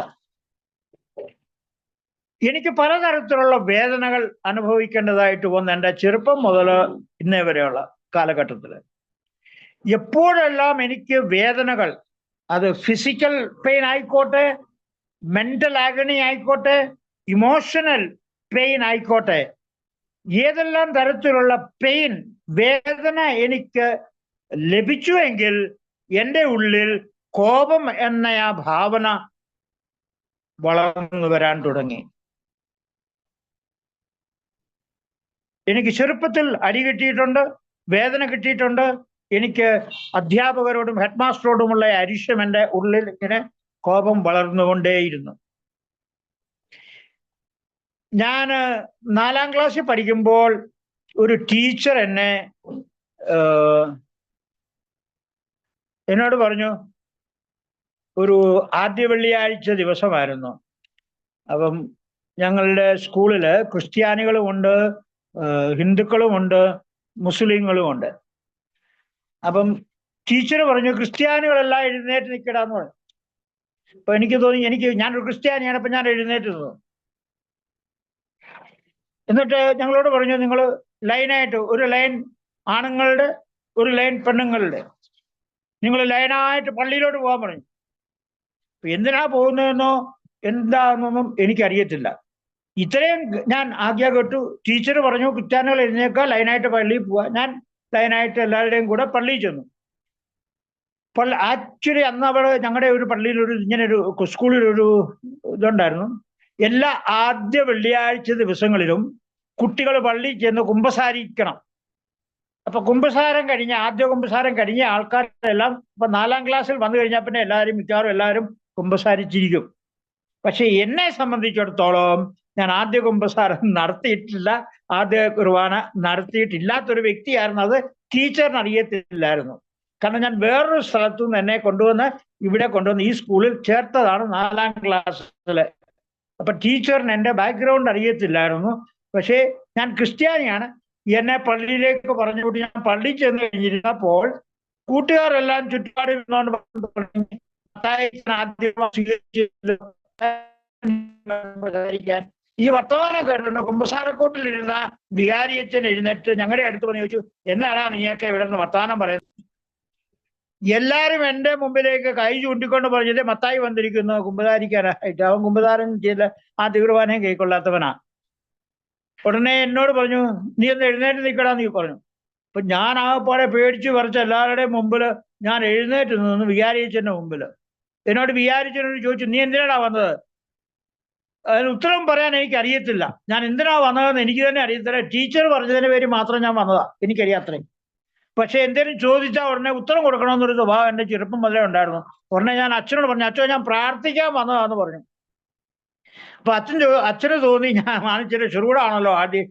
എനിക്ക് പലതരത്തിലുള്ള വേദനകൾ അനുഭവിക്കേണ്ടതായിട്ട് വന്നു എൻ്റെ ചെറുപ്പം മുതൽ ഇന്നേ വരെയുള്ള കാലഘട്ടത്തിൽ. എപ്പോഴെല്ലാം എനിക്ക് വേദനകൾ, അത് ഫിസിക്കൽ പെയിൻ ആയിക്കോട്ടെ, മെന്റൽ ആഗണി ആയിക്കോട്ടെ, ഇമോഷണൽ പെയിൻ ആയിക്കോട്ടെ, ഏതെല്ലാം തരത്തിലുള്ള പെയിൻ, വേദന എനിക്ക് ലഭിച്ചുവെങ്കിൽ എൻ്റെ ഉള്ളിൽ കോപം എന്ന ആ ഭാവന വളർന്നു വരാൻ തുടങ്ങി. എനിക്ക് ചെറുപ്പത്തിൽ അടി കിട്ടിയിട്ടുണ്ട്, വേദന കിട്ടിയിട്ടുണ്ട്. എനിക്ക് അധ്യാപകരോടും ഹെഡ് മാസ്റ്ററോടുമുള്ള അരിശം എൻ്റെ ഉള്ളിൽ ഇങ്ങനെ കോപം വളർന്നുകൊണ്ടേയിരുന്നു. ഞാൻ 4ാം ക്ലാസ്സിൽ പഠിക്കുമ്പോൾ ഒരു ടീച്ചർ എന്നോട് പറഞ്ഞു, ഒരു ആദ്യ വെള്ളിയാഴ്ച ദിവസമായിരുന്നു. അപ്പം ഞങ്ങളുടെ സ്കൂളില് ക്രിസ്ത്യാനികളുമുണ്ട്, ഹിന്ദുക്കളുമുണ്ട്, മുസ്ലിങ്ങളുമുണ്ട്. അപ്പം ടീച്ചർ പറഞ്ഞു, ക്രിസ്ത്യാനികളെല്ലാം എഴുന്നേറ്റ് നിൽക്കടാന്ന് പറഞ്ഞു. അപ്പൊ എനിക്ക് തോന്നി, ഞാനൊരു ക്രിസ്ത്യാനിയാണ്, അപ്പൊ ഞാൻ എഴുന്നേറ്റ് നിന്നു. എന്നിട്ട് ഞങ്ങളോട് പറഞ്ഞു, നിങ്ങൾ ലൈനായിട്ട്, ഒരു ലൈൻ ആണുങ്ങളുടെ, ഒരു ലൈൻ പെണ്ണുങ്ങളുടെ, നിങ്ങൾ ലൈനായിട്ട് പള്ളിയിലോട്ട് പോകാൻ പറഞ്ഞു. എന്തിനാ പോകുന്നതെന്നോ എന്താണെന്നൊന്നും എനിക്കറിയത്തില്ല. ഇത്രയും ഞാൻ ആജ്ഞ കേട്ടു. ടീച്ചർ പറഞ്ഞു ക്രിസ്ത്യാനികൾ എഴുന്നേൽക്കുക, ലൈനായിട്ട് പള്ളിയിൽ പോവാ. ഞാൻ ലൈനായിട്ട് എല്ലാവരുടെയും കൂടെ പള്ളിയിൽ ചെന്നു. ആക്ച്വലി അന്ന് അവിടെ ഞങ്ങളുടെ ഒരു പള്ളിയിൽ ഇങ്ങനെ ഒരു സ്കൂളിൽ ഒരു ഇതുണ്ടായിരുന്നു. എല്ലാ ആദ്യ വെള്ളിയാഴ്ച ദിവസങ്ങളിലും കുട്ടികൾ പള്ളിയിൽ ചെന്ന് കുമ്പസാരിക്കണം. അപ്പൊ കുമ്പസാരം കഴിഞ്ഞ ആദ്യ കുമ്പസാരം കഴിഞ്ഞ ആൾക്കാരെല്ലാം ഇപ്പൊ 4ാം ക്ലാസ്സിൽ വന്നു കഴിഞ്ഞാൽ പിന്നെ മിക്കവാറും എല്ലാവരും കുമ്പസാരിച്ചിരിക്കും. പക്ഷെ എന്നെ സംബന്ധിച്ചിടത്തോളം ഞാൻ ആദ്യ കുമ്പസാരം നടത്തിയിട്ടില്ല, ആദ്യ കുർബാന നടത്തിയിട്ടില്ലാത്തൊരു വ്യക്തിയായിരുന്നു. അത് ടീച്ചറിന് അറിയത്തില്ലായിരുന്നു. കാരണം ഞാൻ വേറൊരു സ്ഥലത്തു നിന്ന് എന്നെ കൊണ്ടുവന്ന് ഇവിടെ കൊണ്ടുവന്ന് ഈ സ്കൂളിൽ ചേർത്തതാണ് 4ാം ക്ലാസ്സില്. അപ്പൊ ടീച്ചറിന് എൻ്റെ ബാക്ക്ഗ്രൗണ്ട് അറിയത്തില്ലായിരുന്നു. പക്ഷേ ഞാൻ ക്രിസ്ത്യാനിയാണ്. എന്നെ പള്ളിയിലേക്ക് പറഞ്ഞുകൊണ്ട് ഞാൻ പള്ളിയിൽ ചെന്ന് കഴിഞ്ഞിരുന്നപ്പോൾ കൂട്ടുകാരെല്ലാം ചുറ്റുപാട് ഈ വർത്തമാനം കേട്ടിട്ടുണ്ട്. കുമ്പസാരക്കൂട്ടിലിരുന്ന വികാരിയച്ഛൻ എഴുന്നേറ്റ് ഞങ്ങളുടെ അടുത്ത് വന്ന് ചോദിച്ചു, എന്നാണ് നീയൊക്കെ ഇവിടെ നിന്ന് വർത്തമാനം പറയുന്നത്? എല്ലാരും എന്റെ മുമ്പിലേക്ക് കൈ ചൂണ്ടിക്കൊണ്ട് പറഞ്ഞത് മത്തായി വന്നിരിക്കുന്നു കുമ്പസാരിക്കാനായിട്ട്. അവൻ കുമ്പസാരം ചെയ്ത ആ തീർവാനയും കൈക്കൊള്ളാത്തവനാ. ഉടനെ എന്നോട് പറഞ്ഞു, നീ ഒന്ന് എഴുന്നേറ്റ് നിൽക്കടാന്ന് പറഞ്ഞു. അപ്പൊ ഞാൻ ആകെപ്പാടെ പേടിച്ച് പറിച്ച് എല്ലാവരുടെയും മുമ്പിൽ ഞാൻ എഴുന്നേറ്റ് നിന്നു വികാരിയച്ഛന്റെ മുമ്പിൽ. എന്നോട് വികാരിച്ചനോട് ചോദിച്ചു, നീ എന്തിനാടാ വന്നത്? അതിന് ഉത്തരം പറയാൻ എനിക്ക് അറിയത്തില്ല. ഞാൻ എന്തിനാ വന്നതെന്ന് എനിക്ക് തന്നെ അറിയത്തില്ല. ടീച്ചർ പറഞ്ഞതിന്റെ പേര് മാത്രം ഞാൻ വന്നതാ, എനിക്കറിയാത്രേ. പക്ഷെ എന്തെങ്കിലും ചോദിച്ചാൽ ഉടനെ ഉത്തരം കൊടുക്കണമെന്നൊരു സ്വഭാവം എൻ്റെ ചെറുപ്പം മുതലേ ഉണ്ടായിരുന്നു. ഉടനെ ഞാൻ അച്ഛനോട് പറഞ്ഞു, അച്ഛൻ ഞാൻ പ്രാർത്ഥിക്കാൻ വന്നതാന്ന് പറഞ്ഞു. അപ്പൊ അച്ഛന് തോന്നി ഞാൻ വാങ്ങിച്ചിട്ട് ചെറുകൂടാണല്ലോ ആദ്യം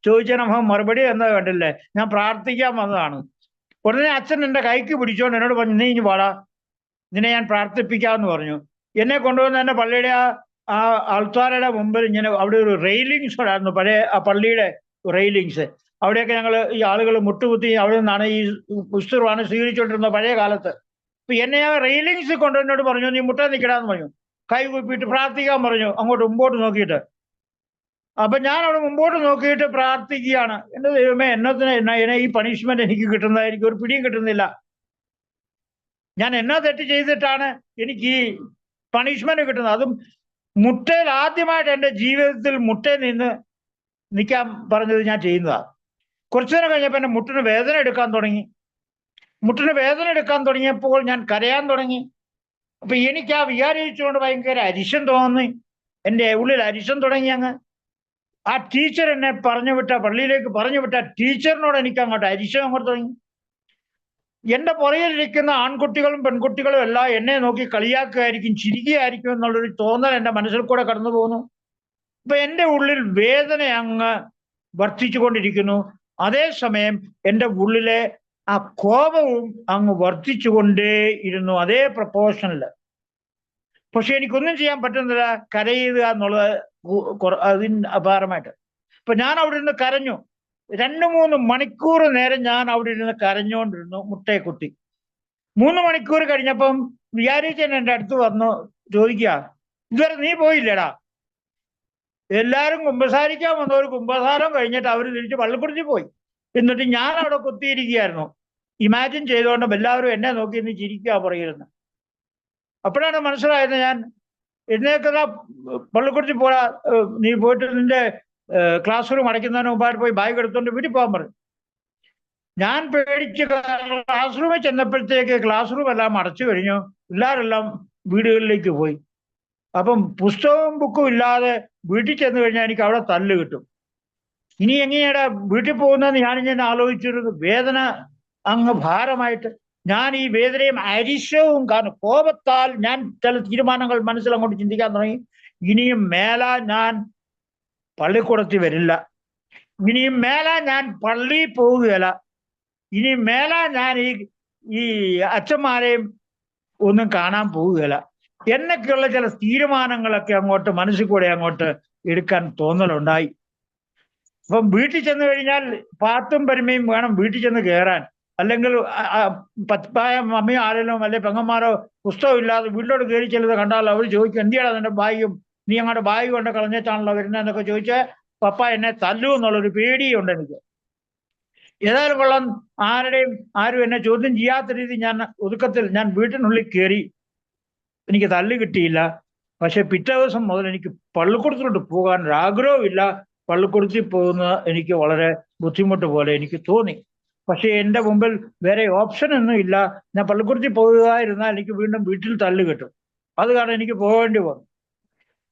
ചോദിച്ചാൽ നമ്മൾ മറുപടി എന്നത് കണ്ടില്ലേ, ഞാൻ പ്രാർത്ഥിക്കാൻ വന്നതാണ്. ഉടനെ അച്ഛൻ എൻ്റെ കൈക്ക് പിടിച്ചോണ്ട് എന്നോട് പറഞ്ഞു, നീ ഇനി പാടാ, നിന്നെ ഞാൻ പ്രാർത്ഥിപ്പിക്കാമെന്ന് പറഞ്ഞു. എന്നെ കൊണ്ടുവന്ന് എൻ്റെ പള്ളിയുടെ ആ ആൾത്താരയുടെ മുമ്പിൽ ഇങ്ങനെ അവിടെ ഒരു റെയിലിങ്സ് ഉണ്ടായിരുന്നു, പഴയ ആ പള്ളിയുടെ റെയിലിങ്സ്. അവിടെയൊക്കെ ഞങ്ങൾ ഈ ആളുകൾ മുട്ടുകുത്തി അവിടെ നിന്നാണ് ഈ പുസ്തകമാണ് സ്വീകരിച്ചുകൊണ്ടിരുന്നത് പഴയ കാലത്ത്. അപ്പൊ എന്നെ ആ റെയിലിങ്സ് കൊണ്ട് എന്നോട് പറഞ്ഞു, നീ മുട്ട നിൽക്കടാന്ന് പറഞ്ഞു. കൈ കുപ്പിയിട്ട് പ്രാർത്ഥിക്കാൻ പറഞ്ഞു, അങ്ങോട്ട് മുമ്പോട്ട് നോക്കിയിട്ട്. അപ്പൊ ഞാൻ അവിടെ മുമ്പോട്ട് നോക്കിയിട്ട് പ്രാർത്ഥിക്കുകയാണ്. എൻ്റെ ദൈവമേ, എന്നെ ഈ പണിഷ്മെന്റ് എനിക്ക് കിട്ടുന്നത്, എനിക്ക് ഒരു പിടിയും കിട്ടുന്നില്ല. ഞാൻ എന്നാ തെറ്റ് ചെയ്തിട്ടാണ് എനിക്ക് ഈ പണിഷ്മെന്റ് കിട്ടുന്നത്? അതും മുട്ടയിൽ ആദ്യമായിട്ട് എൻ്റെ ജീവിതത്തിൽ മുട്ടയിൽ നിന്ന് നിൽക്കാൻ പറഞ്ഞത് ഞാൻ ചെയ്യുന്നതാണ്. കുറച്ചു നേരം കഴിഞ്ഞപ്പോൾ എൻ്റെ മുട്ടിന് വേദന എടുക്കാൻ തുടങ്ങി. മുട്ടിന് വേദന എടുക്കാൻ തുടങ്ങിയപ്പോൾ ഞാൻ കരയാൻ തുടങ്ങി. അപ്പൊ എനിക്ക് ആ വികാരിച്ചുകൊണ്ട് ഭയങ്കര അരിശം തോന്നി. എൻ്റെ ഉള്ളിൽ അരിശം തുടങ്ങി. അങ്ങ് ആ ടീച്ചർ എന്നെ പള്ളിയിലേക്ക് പറഞ്ഞു വിട്ട ടീച്ചറിനോട് എനിക്ക് അങ്ങോട്ട് അരിശം അങ്ങോട്ട് തുടങ്ങി. എൻ്റെ പുറകിലിരിക്കുന്ന ആൺകുട്ടികളും പെൺകുട്ടികളും എല്ലാം എന്നെ നോക്കി കളിയാക്കുകയായിരിക്കും, ചിരിക്കുകയായിരിക്കും എന്നുള്ളൊരു തോന്നൽ എൻ്റെ മനസ്സിൽ കൂടെ കടന്നു പോകുന്നു. അപ്പൊ എൻ്റെ ഉള്ളിൽ വേദന അങ്ങ് വർദ്ധിച്ചുകൊണ്ടിരിക്കുന്നു. അതേസമയം എൻ്റെ ഉള്ളിലെ ആ കോപവും അങ്ങ് വർദ്ധിച്ചുകൊണ്ടേ ഇരുന്നു, അതേ പ്രപ്പോർഷനില്. പക്ഷെ എനിക്കൊന്നും ചെയ്യാൻ പറ്റുന്നില്ല, കരയുക എന്നുള്ളത് അതിന് അപാരമായിട്ട്. അപ്പൊ ഞാൻ അവിടെ ഇരുന്ന് കരഞ്ഞു. 2-3 മണിക്കൂർ നേരം ഞാൻ അവിടെ ഇരുന്ന് കരഞ്ഞുകൊണ്ടിരുന്നു മുട്ടയെ കുത്തി. 3 മണിക്കൂർ കഴിഞ്ഞപ്പം വിചാരിച്ചൻ എൻ്റെ അടുത്ത് വന്നു ചോദിക്കുക, ഇതുവരെ നീ പോയില്ലേടാ? എല്ലാവരും കുമ്പസാരിക്കാൻ വന്നവർ കുമ്പസാരം കഴിഞ്ഞിട്ട് അവർ തിരിച്ച് പള്ളിക്കുറിച്ച് പോയി. എന്നിട്ട് ഞാൻ അവിടെ കുത്തിയിരിക്കുകയായിരുന്നു. ഇമാജിൻ ചെയ്തുകൊണ്ട് എല്ലാവരും എന്നെ നോക്കി ഇന്ന് ചിരിക്കുക പറയുന്നു. അപ്പോഴാണ് മനസ്സിലായത്, ഞാൻ എഴുന്നേക്കുന്ന പള്ളിക്കുറിച്ച് പോരാ, നീ പോയിട്ട് നിന്റെ ക്ലാസ് റൂം അടയ്ക്കുന്നതിന് മുമ്പായിട്ട് പോയി ബാഗ് എടുത്തുകൊണ്ട് വീട്ടിൽ പോകാൻ പറഞ്ഞു. ഞാൻ പേടിച്ച് ക്ലാസ് റൂമിൽ ചെന്നപ്പോഴത്തേക്ക് ക്ലാസ് റൂം എല്ലാം അടച്ചു കഴിഞ്ഞു. പിള്ളേരെല്ലാം വീടുകളിലേക്ക് പോയി. അപ്പം പുസ്തകവും ബുക്കും ഇല്ലാതെ വീട്ടിൽ ചെന്ന് കഴിഞ്ഞാൽ എനിക്ക് അവിടെ തല്ല് കിട്ടും. ഇനി എങ്ങനെയാണ് വീട്ടിൽ പോകുന്നതെന്ന് ഞാനിങ്ങനെ ആലോചിച്ചിരുന്നു. വേദന അങ്ങ് ഭാരമായിട്ട് ഞാൻ ഈ വേദനയും അരിശവും കാരണം കോപത്താൽ ഞാൻ ചില തീരുമാനങ്ങൾ മനസ്സിലങ്ങോട്ട് ചിന്തിക്കാൻ തുടങ്ങി. ഇനിയും മേലാ ഞാൻ പള്ളിക്കൂടത്തിൽ വരില്ല, ഇനിയും മേലാ ഞാൻ പള്ളിയിൽ പോവുകയില്ല, ഇനി മേലാ ഞാൻ ഈ അച്ഛന്മാരെയും ഒന്നും കാണാൻ പോവുകയില്ല എന്നൊക്കെയുള്ള ചില തീരുമാനങ്ങളൊക്കെ അങ്ങോട്ട് മനസ്സിൽ കൂടെ അങ്ങോട്ട് എടുക്കാൻ തോന്നലുണ്ടായി. അപ്പം വീട്ടിൽ ചെന്ന് കഴിഞ്ഞാൽ പാത്തും പരിമയും വേണം വീട്ടിൽ ചെന്ന് കയറാൻ. അല്ലെങ്കിൽ പത്തായ മമ്മിയോ ആരെങ്കിലും അല്ലെ പെങ്ങന്മാരോ പുസ്തകം ഇല്ലാതെ വീട്ടിലോട്ട് കയറി ചെല്ലുന്നത് കണ്ടാൽ അവർ ചോദിക്കും, എന്തിയാണ് നിന്റെ ബാഗും, നീ അങ്ങോട്ട് ബാഗ് കൊണ്ട് കളഞ്ഞിട്ടാണല്ലോ വരുന്നതെന്നൊക്കെ ചോദിച്ചാൽ പപ്പ എന്നെ തല്ലൂ എന്നുള്ളൊരു പേടിയുണ്ട് എനിക്ക്. ഏതായാലും കൊള്ളാം, ആരും എന്നെ ചോദ്യം ചെയ്യാത്ത രീതി ഞാൻ ഒതുക്കത്തിൽ ഞാൻ വീട്ടിനുള്ളിൽ കയറി. എനിക്ക് തല്ല് കിട്ടിയില്ല. പക്ഷെ പിറ്റേ ദിവസം മുതൽ എനിക്ക് പള്ളിക്കൂടത്തിലോട്ട് പോകാൻ ഒരു ആഗ്രഹമില്ല. പള്ളിക്കൂടത്തിൽ പോകുന്നത് എനിക്ക് വളരെ ബുദ്ധിമുട്ട് പോലെ എനിക്ക് തോന്നി. പക്ഷെ എൻ്റെ മുമ്പിൽ വേറെ ഓപ്ഷൻ ഒന്നും ഇല്ല. ഞാൻ പള്ളിക്കൂടത്തിൽ പോകുകയായിരുന്നാൽ എനിക്ക് വീണ്ടും വീട്ടിൽ തല്ല് കിട്ടും. അത് കാരണം എനിക്ക് പോകേണ്ടി വന്നു.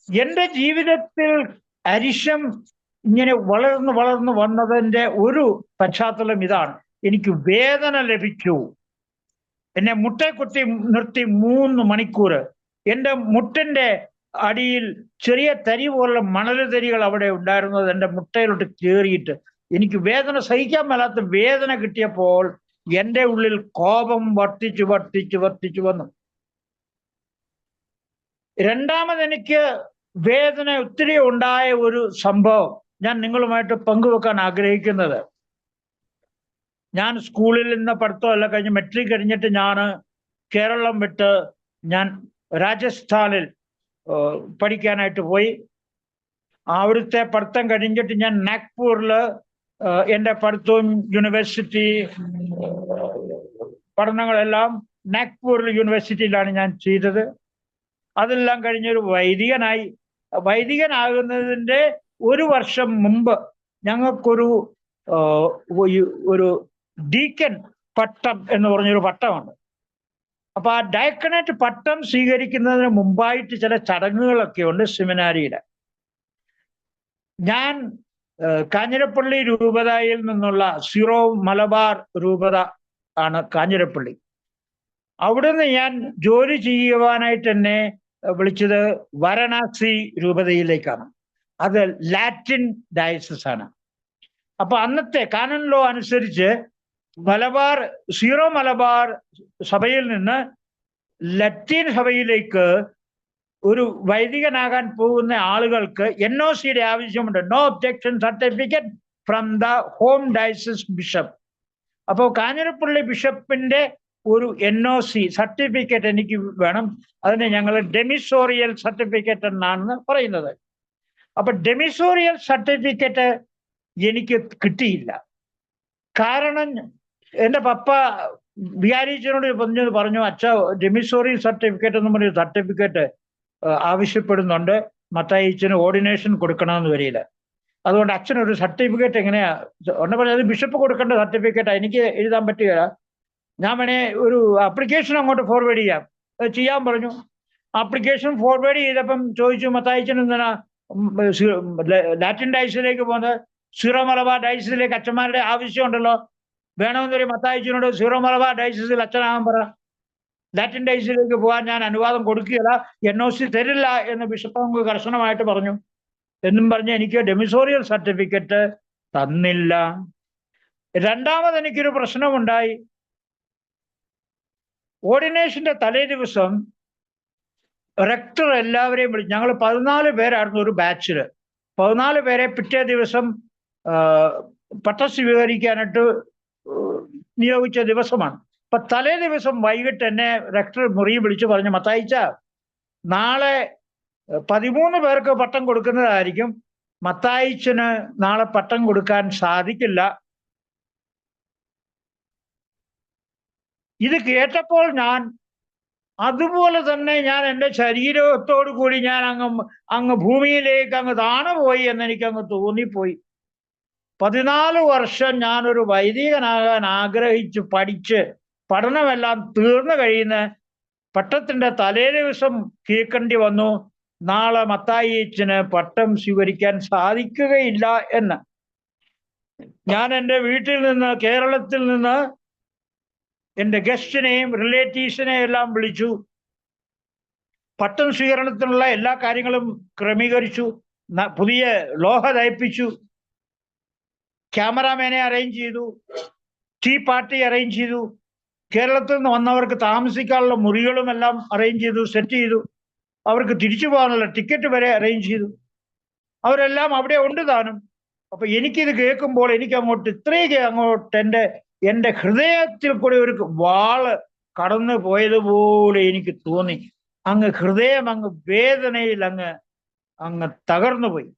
എൻ്റെ ജീവിതത്തിൽ അരിശം ഇങ്ങനെ വളർന്നു വളർന്നു വന്നതിൻ്റെ ഒരു പശ്ചാത്തലം ഇതാണ്. എനിക്ക് വേദന ലഭിച്ചു. എന്നെ മുട്ടെ കുത്തി നിർത്തി 3 മണിക്കൂർ. എൻ്റെ മുട്ടിന്റെ അടിയിൽ ചെറിയ തരി പോലുള്ള മണൽ തരികൾ അവിടെ ഉണ്ടായിരുന്നത് എൻ്റെ മുട്ടയിലോട്ട് കയറിയിട്ട് എനിക്ക് വേദന സഹിക്കാൻ മേലാത്ത വേദന കിട്ടിയപ്പോൾ എൻ്റെ ഉള്ളിൽ കോപം വർദ്ധിച്ചു വർദ്ധിച്ചു വർദ്ധിച്ചു വന്നു. രണ്ടാമത് എനിക്ക് വേദന ഒത്തിരി ഉണ്ടായ ഒരു സംഭവം ഞാൻ നിങ്ങളുമായിട്ട് പങ്കുവെക്കാൻ ആഗ്രഹിക്കുന്നത്, ഞാൻ സ്കൂളിൽ നിന്ന് പഠിത്തമല്ല കഴിഞ്ഞ് മെട്രിക് കഴിഞ്ഞിട്ട് ഞാൻ കേരളം വിട്ട് ഞാൻ രാജസ്ഥാനിൽ പഠിക്കാനായിട്ട് പോയി. അവിടുത്തെ പഠിത്തം കഴിഞ്ഞിട്ട് ഞാൻ നാഗ്പൂരിൽ എൻ്റെ പഠിത്തവും യൂണിവേഴ്സിറ്റി പഠനങ്ങളെല്ലാം നാഗ്പൂരിൽ യൂണിവേഴ്സിറ്റിയിലാണ് ഞാൻ ചെയ്തത്. അതെല്ലാം കഴിഞ്ഞൊരു വൈദികനായി. വൈദികനാകുന്നതിൻ്റെ 1 വർഷം മുമ്പ് ഞങ്ങൾക്കൊരു ഡീക്കൻ പട്ടം എന്ന് പറഞ്ഞൊരു പട്ടമുണ്ട്. അപ്പൊ ആ ഡയക്കണേറ്റ് പട്ടം സ്വീകരിക്കുന്നതിന് മുമ്പായിട്ട് ചില ചടങ്ങുകളൊക്കെ ഉണ്ട് സെമിനാരിയുടെ. ഞാൻ കാഞ്ഞിരപ്പള്ളി രൂപതയിൽ നിന്നുള്ള സീറോ മലബാർ രൂപത ആണ് കാഞ്ഞിരപ്പള്ളി. അവിടുന്ന് ഞാൻ ജോലി ചെയ്യുവാനായിട്ട് എന്നെ വിളിച്ചത് വാരണാസി രൂപതയിലേക്കാണ്. അത് ലാറ്റിൻ ഡയസിസ് ആണ്. അപ്പൊ അന്നത്തെ കാനൻ ലോ അനുസരിച്ച് സീറോ മലബാർ സഭയിൽ നിന്ന് ലത്തീൻ സഭയിലേക്ക് ഒരു വൈദികനാകാൻ പോകുന്ന ആളുകൾക്ക് NOCയുടെ ആവശ്യമുണ്ട്. No objection certificate from the home diocese bishop. അപ്പോൾ കാഞ്ഞിരപ്പള്ളി ബിഷപ്പിന്റെ ഒരു NOC സർട്ടിഫിക്കറ്റ് എനിക്ക് വേണം. അതിനെ ഞങ്ങൾ ഡെമിസോറിയൽ സർട്ടിഫിക്കറ്റ് എന്നാണ് പറയുന്നത്. അപ്പൊ ഡെമിസോറിയൽ സർട്ടിഫിക്കറ്റ് എനിക്ക് കിട്ടിയില്ല. കാരണം എൻ്റെ പപ്പ വികാരിച്ചനോട് പറഞ്ഞു, അച്ഛ ഡെമിസോറിയൽ സർട്ടിഫിക്കറ്റ് എന്ന് പറഞ്ഞ സർട്ടിഫിക്കറ്റ് ആവശ്യപ്പെടുന്നുണ്ട്, മത്തായിച്ചന് ഓർഡിനേഷൻ കൊടുക്കണമെന്ന് വരില്ല. അതുകൊണ്ട് അച്ഛനൊരു സർട്ടിഫിക്കറ്റ് എങ്ങനെയാ ഒന്ന് പറഞ്ഞത്, ബിഷപ്പ് കൊടുക്കേണ്ട സർട്ടിഫിക്കറ്റാണ്, എനിക്ക് എഴുതാൻ പറ്റുകയില്ല. ഞാൻ വേണേ ഒരു ആപ്ലിക്കേഷൻ അങ്ങോട്ട് ഫോർവേഡ് ചെയ്യാൻ പറഞ്ഞു. ആപ്ലിക്കേഷൻ ഫോർവേഡ് ചെയ്തപ്പം ചോദിച്ചു, മത്തായിച്ചൻ എന്തിനാ ലാറ്റിൻ ഡയസിലേക്ക് പോകുന്നത്? സീറോ മലബാർ ഡയസിസിലേക്ക് അച്ഛന്മാരുടെ ആവശ്യമുണ്ടല്ലോ, വേണമെന്നൊരു മത്തായിച്ചനോട് സീറോ മലബാർ ഡയസിസിൽ അച്ഛനാകാൻ പറ. ലാറ്റിൻ ഡയസിലേക്ക് പോകാൻ ഞാൻ അനുവാദം കൊടുക്കുകയില്ല, NOC തരില്ല എന്ന് ബിഷപ്പ് നമുക്ക് കർശനമായിട്ട് പറഞ്ഞു. എന്നും പറഞ്ഞ് എനിക്ക് ഡെമിസോറിയൽ സർട്ടിഫിക്കറ്റ് തന്നില്ല. രണ്ടാമത് എനിക്കൊരു പ്രശ്നമുണ്ടായി. ഓർഡിനേഷന്റെ തലേ ദിവസം റെക്ടർ എല്ലാവരെയും വിളിച്ചു. ഞങ്ങൾ 14 പേരായിരുന്നു ഒരു ബാച്ചില്. 14 പേരെ പിറ്റേ ദിവസം പട്ടം സ്വീകരിക്കാനായിട്ട് നിയോഗിച്ച ദിവസമാണ്. അപ്പൊ തലേ ദിവസം വൈകിട്ട് എന്നെ റെക്ടർ മുറി വിളിച്ചു പറഞ്ഞു, മത്തായിച്ച നാളെ 13 പേർക്ക് പട്ടം കൊടുക്കുന്നതായിരിക്കും, മത്തായിച്ചന് നാളെ പട്ടം കൊടുക്കാൻ സാധിക്കില്ല. ഇത് കേട്ടപ്പോൾ ഞാൻ അതുപോലെ തന്നെ ഞാൻ എൻ്റെ ശരീരത്തോടു കൂടി ഞാൻ അങ്ങ് ഭൂമിയിലേക്ക് അങ്ങ് താണുപോയി എന്നെനിക്ക് അങ്ങ് തോന്നിപ്പോയി. 14 വർഷം ഞാനൊരു വൈദികനാകാൻ ആഗ്രഹിച്ച് പഠിച്ച് പഠനമെല്ലാം തീർന്നു കഴിയുന്ന പട്ടത്തിന്റെ തലേ ദിവസം കേൾക്കേണ്ടി വന്നു, നാളെ മത്തായിച്ചന് പട്ടം സ്വീകരിക്കാൻ സാധിക്കുകയില്ല എന്ന്. ഞാൻ എൻ്റെ വീട്ടിൽ നിന്ന്, കേരളത്തിൽ നിന്ന് എൻ്റെ ഗസ്റ്റിനെയും റിലേറ്റീവ്സിനെയും എല്ലാം വിളിച്ചു. പട്ടം സ്വീകരണത്തിനുള്ള എല്ലാ കാര്യങ്ങളും ക്രമീകരിച്ചു. പുതിയ ലോഹ തയ്പ്പിച്ചു, ക്യാമറാമാനെ അറേഞ്ച് ചെയ്തു, ടീ പാർട്ടി അറേഞ്ച് ചെയ്തു, കേരളത്തിൽ നിന്ന് വന്നവർക്ക് താമസിക്കാനുള്ള മുറികളും എല്ലാം അറേഞ്ച് ചെയ്തു, സെറ്റ് ചെയ്തു. അവർക്ക് തിരിച്ചു പോകാനുള്ള ടിക്കറ്റ് വരെ അറേഞ്ച് ചെയ്തു. അവരെല്ലാം അവിടെ ഉണ്ട് താനും. അപ്പൊ എനിക്കിത് കേൾക്കുമ്പോൾ എനിക്ക് അങ്ങോട്ട് ഇത്രയൊക്കെ അങ്ങോട്ട് എൻ്റെ ഹൃദയത്തിൽ കൂടെ ഒരു വാള് കടന്നു പോയതുപോലെ എനിക്ക് തോന്നി. അങ്ങ് ഹൃദയം അങ്ങ് വേദനയിൽ അങ്ങ് തകർന്നു പോയി.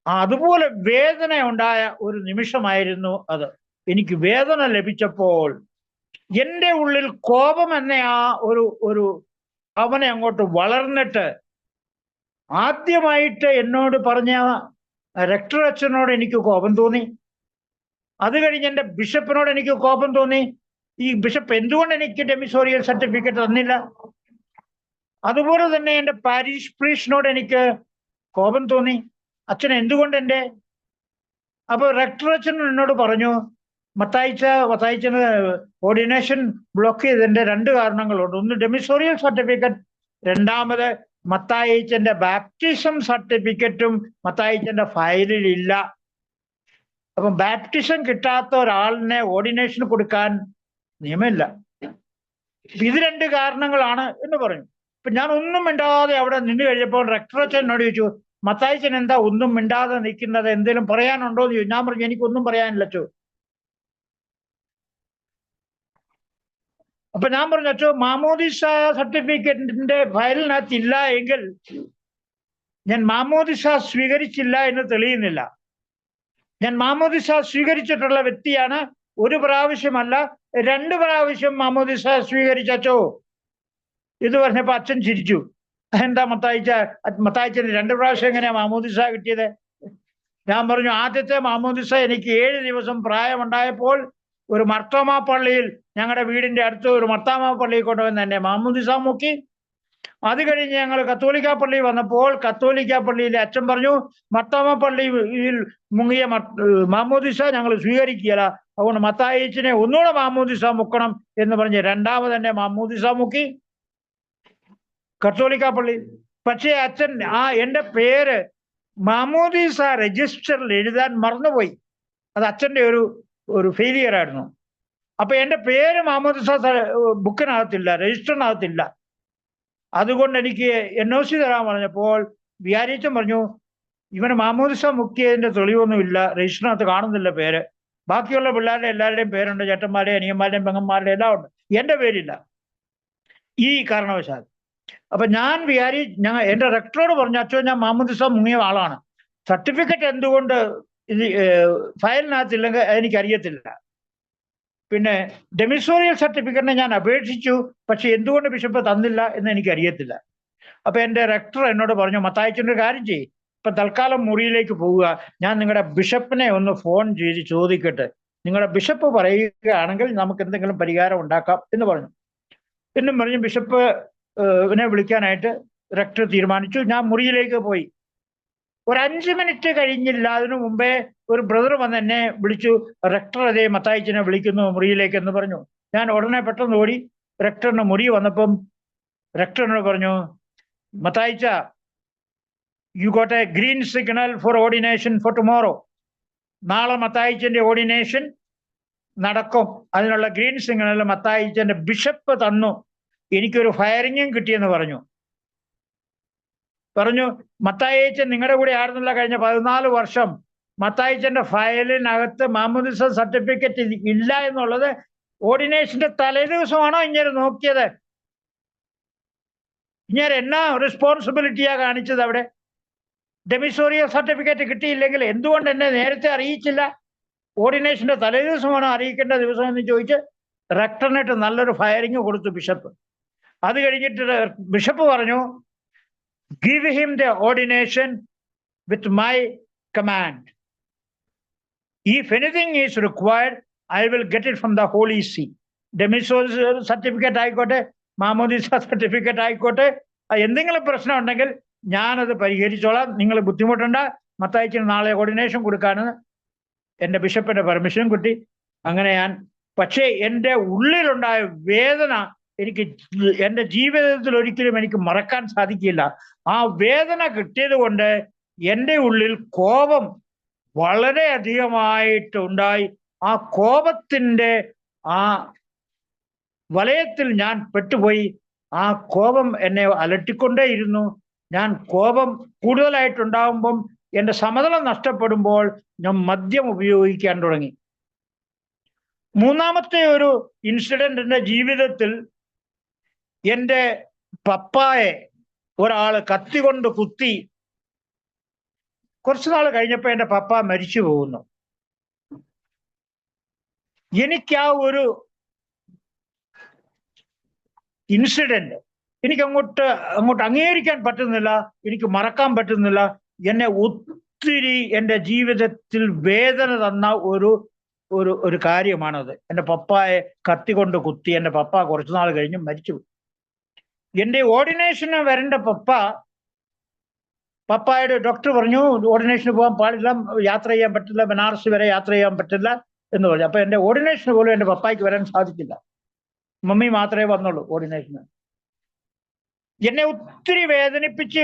അതുപോലെ വേദന ഉണ്ടായ ഒരു നിമിഷമായിരുന്നു അത്. എനിക്ക് വേദന ലഭിച്ചപ്പോൾ എൻ്റെ ഉള്ളിൽ കോപം എന്ന ആ ഒരു അവനെ അങ്ങോട്ട് വളർന്നിട്ട് ആദ്യമായിട്ട് എന്നോട് പറഞ്ഞ റെക്ടർ അച്ഛനോട് എനിക്ക് കോപം തോന്നി. അത് കഴിഞ്ഞ് എൻ്റെ ബിഷപ്പിനോട് എനിക്ക് കോപം തോന്നി. ഈ ബിഷപ്പ് എന്തുകൊണ്ട് എനിക്ക് ഡെമിസോറിയൽ സർട്ടിഫിക്കറ്റ് തന്നില്ല? അതുപോലെ തന്നെ എൻ്റെ പാരിഷ് പ്രീസ്റ്റിനോട് എനിക്ക് കോപം തോന്നി. അച്ഛൻ എന്തുകൊണ്ട് എൻ്റെ അപ്പൊ റെക്ടർ അച്ഛൻ എന്നോട് പറഞ്ഞു, മത്തായിച്ചന് ഓർഡിനേഷൻ ബ്ലോക്ക് ചെയ്തതിന്റെ 2 കാരണങ്ങളുണ്ട്. ഒന്ന് ഡെമിസോറിയൽ സർട്ടിഫിക്കറ്റ്, രണ്ടാമത് മത്തായിച്ചന്റെ ബാപ്റ്റിസം സർട്ടിഫിക്കറ്റും മത്തായിച്ചന്റെ ഫയലിൽ ഇല്ല. അപ്പം ബാപ്റ്റിസം കിട്ടാത്ത ഒരാളിനെ ഓർഡിനേഷൻ കൊടുക്കാൻ നിയമമില്ല. ഇത് 2 കാരണങ്ങളാണ് എന്ന് പറഞ്ഞു. ഇപ്പൊ ഞാൻ ഒന്നും മിണ്ടാതെ അവിടെ നിന്ന് കഴിഞ്ഞപ്പോൾ റെക്ടർ അച്ഛൻ എന്നോട് ചോദിച്ചു, മത്തായിച്ചൻ എന്താ ഒന്നും മിണ്ടാതെ നിൽക്കുന്നത്, എന്തെങ്കിലും പറയാനുണ്ടോ എന്ന് ചോദിച്ചു. ഞാൻ പറഞ്ഞു, എനിക്കൊന്നും പറയാനില്ല അച്ചോ. അപ്പൊ ഞാൻ പറഞ്ഞു, അച്ചോ മാമോദിസ സർട്ടിഫിക്കറ്റിന്റെ ഫയലിനകത്ത് ഇല്ല എങ്കിൽ ഞാൻ മാമോദിസ സ്വീകരിച്ചില്ല എന്ന് തെളിയുന്നില്ല. ഞാൻ മാമോദിസ സ്വീകരിച്ചിട്ടുള്ള വ്യക്തിയാണ്. 1 പ്രാവശ്യമല്ല 2 പ്രാവശ്യം മാമോദിസ സ്വീകരിച്ചോ. ഇത് പറഞ്ഞപ്പോ അച്ഛൻ ചിരിച്ചു. എന്താ മത്തായിച്ചന് 2 പ്രാവശ്യം എങ്ങനെയാ മാമോദിസ കിട്ടിയത്? ഞാൻ പറഞ്ഞു, ആദ്യത്തെ മാമോദിസ എനിക്ക് 7 ദിവസം പ്രായമുണ്ടായപ്പോൾ ഒരു മർത്തോമ പള്ളിയിൽ, ഞങ്ങളുടെ വീടിന്റെ അടുത്ത് ഒരു മർത്തോമ പള്ളിയിൽ കൊണ്ടുവന്ന് എന്നെ മാമോദിസ മുക്കി. അത് കഴിഞ്ഞ് ഞങ്ങൾ കത്തോലിക്ക പള്ളി വന്നപ്പോൾ കത്തോലിക്ക പള്ളിയിലെ അച്ഛൻ പറഞ്ഞു, മർത്തോമ പള്ളിയിൽ മുങ്ങിയ മാമോദിസ ഞങ്ങൾ സ്വീകരിക്കുകയില്ല, അതുകൊണ്ട് മത്തായിച്ചനെ ഒന്നുകൂടെ മാമോദിസ മുക്കണം എന്ന് പറഞ്ഞ് 2ാമത് തന്നെ മാമോദിസ മുക്കി കത്തോലിക്ക പള്ളി. പക്ഷേ അച്ഛൻ എൻ്റെ പേര് മാമോദിസ രജിസ്റ്ററിൽ എഴുതാൻ മറന്നുപോയി. അത് അച്ഛൻ്റെ ഒരു ഫെയിലിയർ ആയിരുന്നു. അപ്പൊ എൻ്റെ പേര് മാമോദിസ ബുക്കിനകത്തില്ല, രജിസ്റ്ററിനകത്തില്ല. അതുകൊണ്ട് എനിക്ക് NOC തരാൻ പറഞ്ഞപ്പോൾ വികാരിയച്ഛൻ പറഞ്ഞു, ഇവന് മാമോദിസ മുക്കിയതിന്റെ തെളിവൊന്നുമില്ല, രജിസ്റ്ററിനകത്ത് കാണുന്നില്ല പേര്. ബാക്കിയുള്ള പിള്ളേരുടെ എല്ലാവരുടെയും പേരുണ്ട്, ചേട്ടന്മാരുടെയും അനിയന്മാരുടെയും പെങ്ങന്മാരുടെയും എല്ലാം ഉണ്ട്, എൻ്റെ പേരില്ല ഈ കാരണവശാൽ. അപ്പൊ ഞാൻ എൻ്റെ റെക്ടറോട് പറഞ്ഞു, അച്ഛൻ ഞാൻ മാമോദിസ മുങ്ങിയ ആളാണ്, സർട്ടിഫിക്കറ്റ് എന്തുകൊണ്ട് ഇത് ഫയലിനകത്തില്ലെങ്കിൽ എനിക്കറിയത്തില്ല. പിന്നെ ഡെമിസോറിയൽ സർട്ടിഫിക്കറ്റിനെ ഞാൻ അപേക്ഷിച്ചു, പക്ഷെ എന്തുകൊണ്ട് ബിഷപ്പ് തന്നില്ല എന്ന് എനിക്കറിയത്തില്ല. അപ്പൊ എൻ്റെ റെക്ടർ എന്നോട് പറഞ്ഞു, മത്തായിച്ചൻ്റെ ഒരു കാര്യം ചെയ്യും, ഇപ്പൊ തൽക്കാലം മുറിയിലേക്ക് പോവുക, ഞാൻ നിങ്ങളുടെ ബിഷപ്പിനെ ഒന്ന് ഫോൺ ചെയ്ത് ചോദിക്കട്ടെ, നിങ്ങളുടെ ബിഷപ്പ് പറയുകയാണെങ്കിൽ നമുക്ക് എന്തെങ്കിലും പരിഹാരം ഉണ്ടാക്കാം എന്ന് പറഞ്ഞു. എന്നും പറഞ്ഞു ബിഷപ്പ് വിളിക്കാനായിട്ട് റെക്ടർ തീരുമാനിച്ചു. ഞാൻ മുറിയിലേക്ക് പോയി. ഒരു 5 മിനിറ്റ് കഴിഞ്ഞില്ല, അതിനു മുമ്പേ ഒരു ബ്രദർ വന്ന് എന്നെ വിളിച്ചു, റെക്ടർ അതേ മത്തായിച്ചനെ വിളിക്കുന്നു മുറിയിലേക്ക് എന്ന് പറഞ്ഞു. ഞാൻ ഉടനെ പെട്ടെന്ന് ഓടി റെക്ടറിന്റെ മുറി വന്നപ്പം റെക്ടറിനോട് പറഞ്ഞു, മത്തായിച്ച, you got a green signal for ordination for tomorrow. നാളെ മത്തായിച്ചന്റെ ഓർഡിനേഷൻ നടക്കും, അതിനുള്ള ഗ്രീൻ സിഗ്നൽ മത്തായിച്ചന്റെ ബിഷപ്പ് തന്നു, എനിക്കൊരു ഫയറിങ്ങും കിട്ടിയെന്ന് പറഞ്ഞു. മത്തായിച്ചൻ നിങ്ങളുടെ കൂടെ ആയിരുന്നില്ല കഴിഞ്ഞ 14 വർഷം, മത്തായിച്ചന്റെ ഫയലിനകത്ത് മാമോദിസ സർട്ടിഫിക്കറ്റ് ഇല്ല എന്നുള്ളത് ഓർഡിനേഷന്റെ തലേദിവസമാണോ ഇങ്ങനെ നോക്കിയത്? ഇങ്ങനെ എന്നാ റെസ്പോൺസിബിലിറ്റിയാ കാണിച്ചത്? അവിടെ ഡെമിസോറിയൽ സർട്ടിഫിക്കറ്റ് കിട്ടിയില്ലെങ്കിൽ എന്തുകൊണ്ട് എന്നെ നേരത്തെ അറിയിച്ചില്ല? ഓർഡിനേഷന്റെ തലേദിവസമാണോ അറിയിക്കേണ്ട ദിവസം എന്ന് ചോദിച്ച് റെക്ടറിനിട്ട് നല്ലൊരു ഫയറിങ് കൊടുത്തു ബിഷപ്പ്. അത് കഴിഞ്ഞിട്ട് ബിഷപ്പ് പറഞ്ഞു, give him the ordination with my command. If anything is required, I will get it from the Holy See. Demisorial certificate ആയിക്കോട്ടെ, മാമോദിസ സർട്ടിഫിക്കറ്റ് ആയിക്കോട്ടെ, എന്തെങ്കിലും പ്രശ്നം ഉണ്ടെങ്കിൽ ഞാനത് പരിഹരിച്ചോളാം, നിങ്ങൾ ബുദ്ധിമുട്ടണ്ട. മത്തായിച്ചന് നാളെ ഓർഡിനേഷൻ കൊടുക്കാനെന്ന് എൻ്റെ ബിഷപ്പിന്റെ പെർമിഷൻ കിട്ടി. അങ്ങനെ പക്ഷേ എൻ്റെ ഉള്ളിലുണ്ടായ വേദന എനിക്ക് എൻ്റെ ജീവിതത്തിൽ ഒരിക്കലും എനിക്ക് മറക്കാൻ സാധിക്കില്ല. ആ വേദന കിട്ടിയത് കൊണ്ട് എൻ്റെ ഉള്ളിൽ കോപം വളരെ അധികമായിട്ടുണ്ടായി. ആ കോപത്തിൻ്റെ ആ വലയത്തിൽ ഞാൻ പെട്ടുപോയി. ആ കോപം എന്നെ അലട്ടിക്കൊണ്ടേയിരുന്നു. ഞാൻ കോപം കൂടുതലായിട്ടുണ്ടാകുമ്പം എൻ്റെ സമനില നഷ്ടപ്പെടുമ്പോൾ ഞാൻ മദ്യം ഉപയോഗിക്കാൻ തുടങ്ങി. 3ാമത്തെ ഒരു ഇൻസിഡന്റ് എൻ്റെ ജീവിതത്തിൽ, എൻ്റെ പപ്പായെ ഒരാള് കത്തി കൊണ്ട് കുത്തി. കുറച്ചു നാൾ കഴിഞ്ഞപ്പോൾ എൻ്റെ പപ്പ മരിച്ചു പോകുന്നു. എനിക്ക് ആ ഒരു ഇൻസിഡന്റ് എനിക്ക് അങ്ങോട്ട് അംഗീകരിക്കാൻ പറ്റുന്നില്ല, എനിക്ക് മറക്കാൻ പറ്റുന്നില്ല. എന്നെ ഒത്തിരി എൻ്റെ ജീവിതത്തിൽ വേദന തന്ന ഒരു കാര്യമാണത്. എൻ്റെ പപ്പായെ കത്തി കൊണ്ട് കുത്തി. എൻ്റെ പപ്പ കുറച്ചുനാൾ കഴിഞ്ഞ് മരിച്ചു. എൻ്റെ ഓർഡിനേഷന് വരേണ്ട പപ്പായുടെ ഡോക്ടർ പറഞ്ഞു ഓർഡിനേഷന് പോകാൻ പാടില്ല, യാത്ര ചെയ്യാൻ പറ്റില്ല, ബനാറസ് വരെ യാത്ര ചെയ്യാൻ പറ്റില്ല എന്ന് പറഞ്ഞു. അപ്പൊ എൻ്റെ ഓർഡിനേഷന് പോലും എൻ്റെ പപ്പായ്ക്ക് വരാൻ സാധിക്കില്ല. മമ്മി മാത്രമേ വന്നുള്ളൂ ഓർഡിനേഷന്. എന്നെ ഒത്തിരി വേദനിപ്പിച്ച